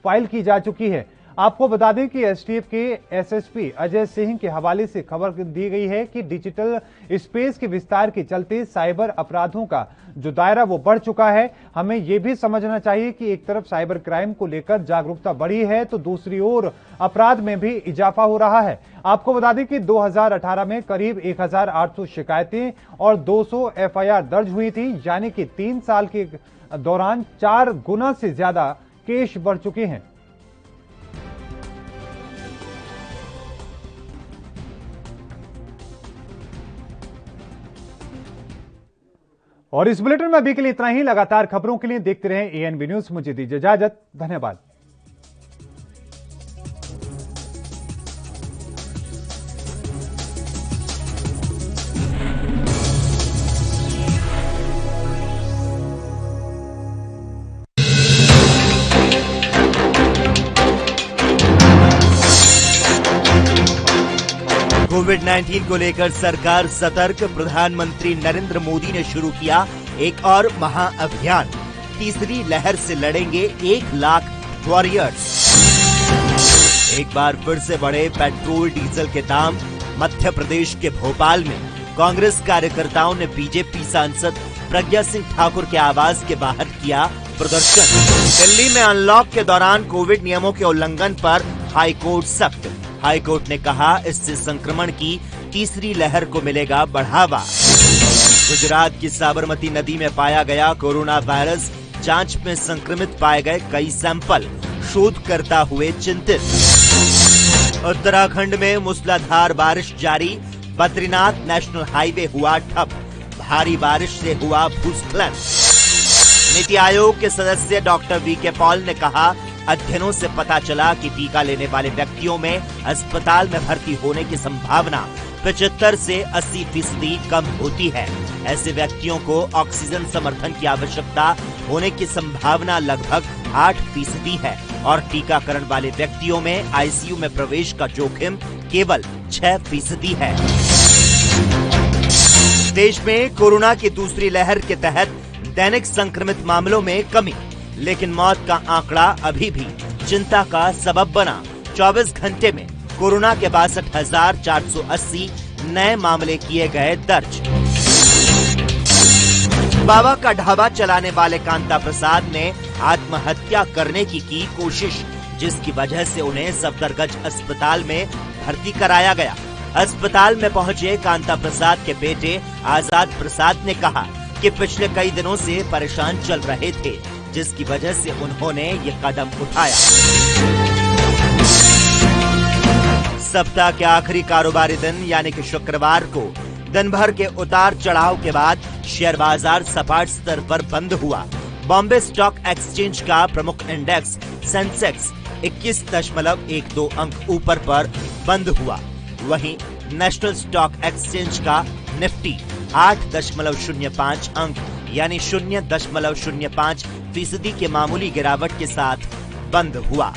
फाइल की जा चुकी है। आपको बता दें कि एसटीएफ के एसएसपी अजय सिंह के हवाले से खबर दी गई है कि डिजिटल स्पेस के विस्तार के चलते साइबर अपराधों का जो दायरा वो बढ़ चुका है। हमें यह भी समझना चाहिए कि एक तरफ साइबर क्राइम को लेकर जागरूकता बढ़ी है तो दूसरी ओर अपराध में भी इजाफा हो रहा है। आपको बता दें कि 2018 में करीब 1800 शिकायतें और 200 एफआईआर दर्ज हुई थी, यानी कि 3 साल के दौरान 4 गुना से ज्यादा केस बढ़ चुके हैं। और इस बुलेटिन में अभी के लिए इतना ही। लगातार खबरों के लिए देखते रहें एएनबी न्यूज। मुझे दीजिए इजाजत, धन्यवाद। कोविड-19 को लेकर सरकार सतर्क। प्रधानमंत्री नरेंद्र मोदी ने शुरू किया एक और महाअभियान। तीसरी लहर से लड़ेंगे 1 लाख वॉरियर्स। एक बार फिर से बढ़े पेट्रोल डीजल के दाम। मध्य प्रदेश के भोपाल में कांग्रेस कार्यकर्ताओं ने बीजेपी सांसद प्रज्ञा सिंह ठाकुर के आवास के बाहर किया प्रदर्शन। दिल्ली में अनलॉक के दौरान कोविड नियमों के उल्लंघन पर हाईकोर्ट सख्त। हाईकोर्ट ने कहा इससे संक्रमण की तीसरी लहर को मिलेगा बढ़ावा। गुजरात की साबरमती नदी में पाया गया कोरोना वायरस। जांच में संक्रमित पाए गए कई सैंपल। शोधकर्ता हुए चिंतित। उत्तराखंड में मूसलाधार बारिश जारी। बद्रीनाथ नेशनल हाईवे हुआ ठप। भारी बारिश से हुआ भूस्खलन। नीति आयोग के सदस्य डॉक्टर वीके पॉल ने कहा अध्ययनों से पता चला कि टीका लेने वाले व्यक्तियों में अस्पताल में भर्ती होने की संभावना 75 से 80% कम होती है। ऐसे व्यक्तियों को ऑक्सीजन समर्थन की आवश्यकता होने की संभावना लगभग 8% है और टीकाकरण वाले व्यक्तियों में आईसीयू में प्रवेश का जोखिम केवल 6% है। देश में कोरोना की दूसरी लहर के तहत दैनिक संक्रमित मामलों में कमी, लेकिन मौत का आंकड़ा अभी भी चिंता का सबब बना। 24 घंटे में कोरोना के 62,480 नए मामले किए गए दर्ज। बाबा का ढाबा चलाने वाले कांता प्रसाद ने आत्महत्या करने की कोशिश, जिसकी वजह से उन्हें सफदरगंज अस्पताल में भर्ती कराया गया। अस्पताल में पहुंचे कांता प्रसाद के बेटे आजाद प्रसाद ने कहा कि पिछले कई दिनों से परेशान चल रहे थे, जिसकी वजह से उन्होंने ये कदम उठाया। सप्ताह के आखिरी कारोबारी दिन यानी कि शुक्रवार को दिन भर के उतार चढ़ाव के बाद शेयर बाजार सपाट स्तर पर बंद हुआ। बॉम्बे स्टॉक एक्सचेंज का प्रमुख इंडेक्स सेंसेक्स 21.12 अंक ऊपर पर बंद हुआ। वहीं नेशनल स्टॉक एक्सचेंज का निफ्टी 8.05 अंक यानी 0.05% की मामूली गिरावट के साथ बंद हुआ।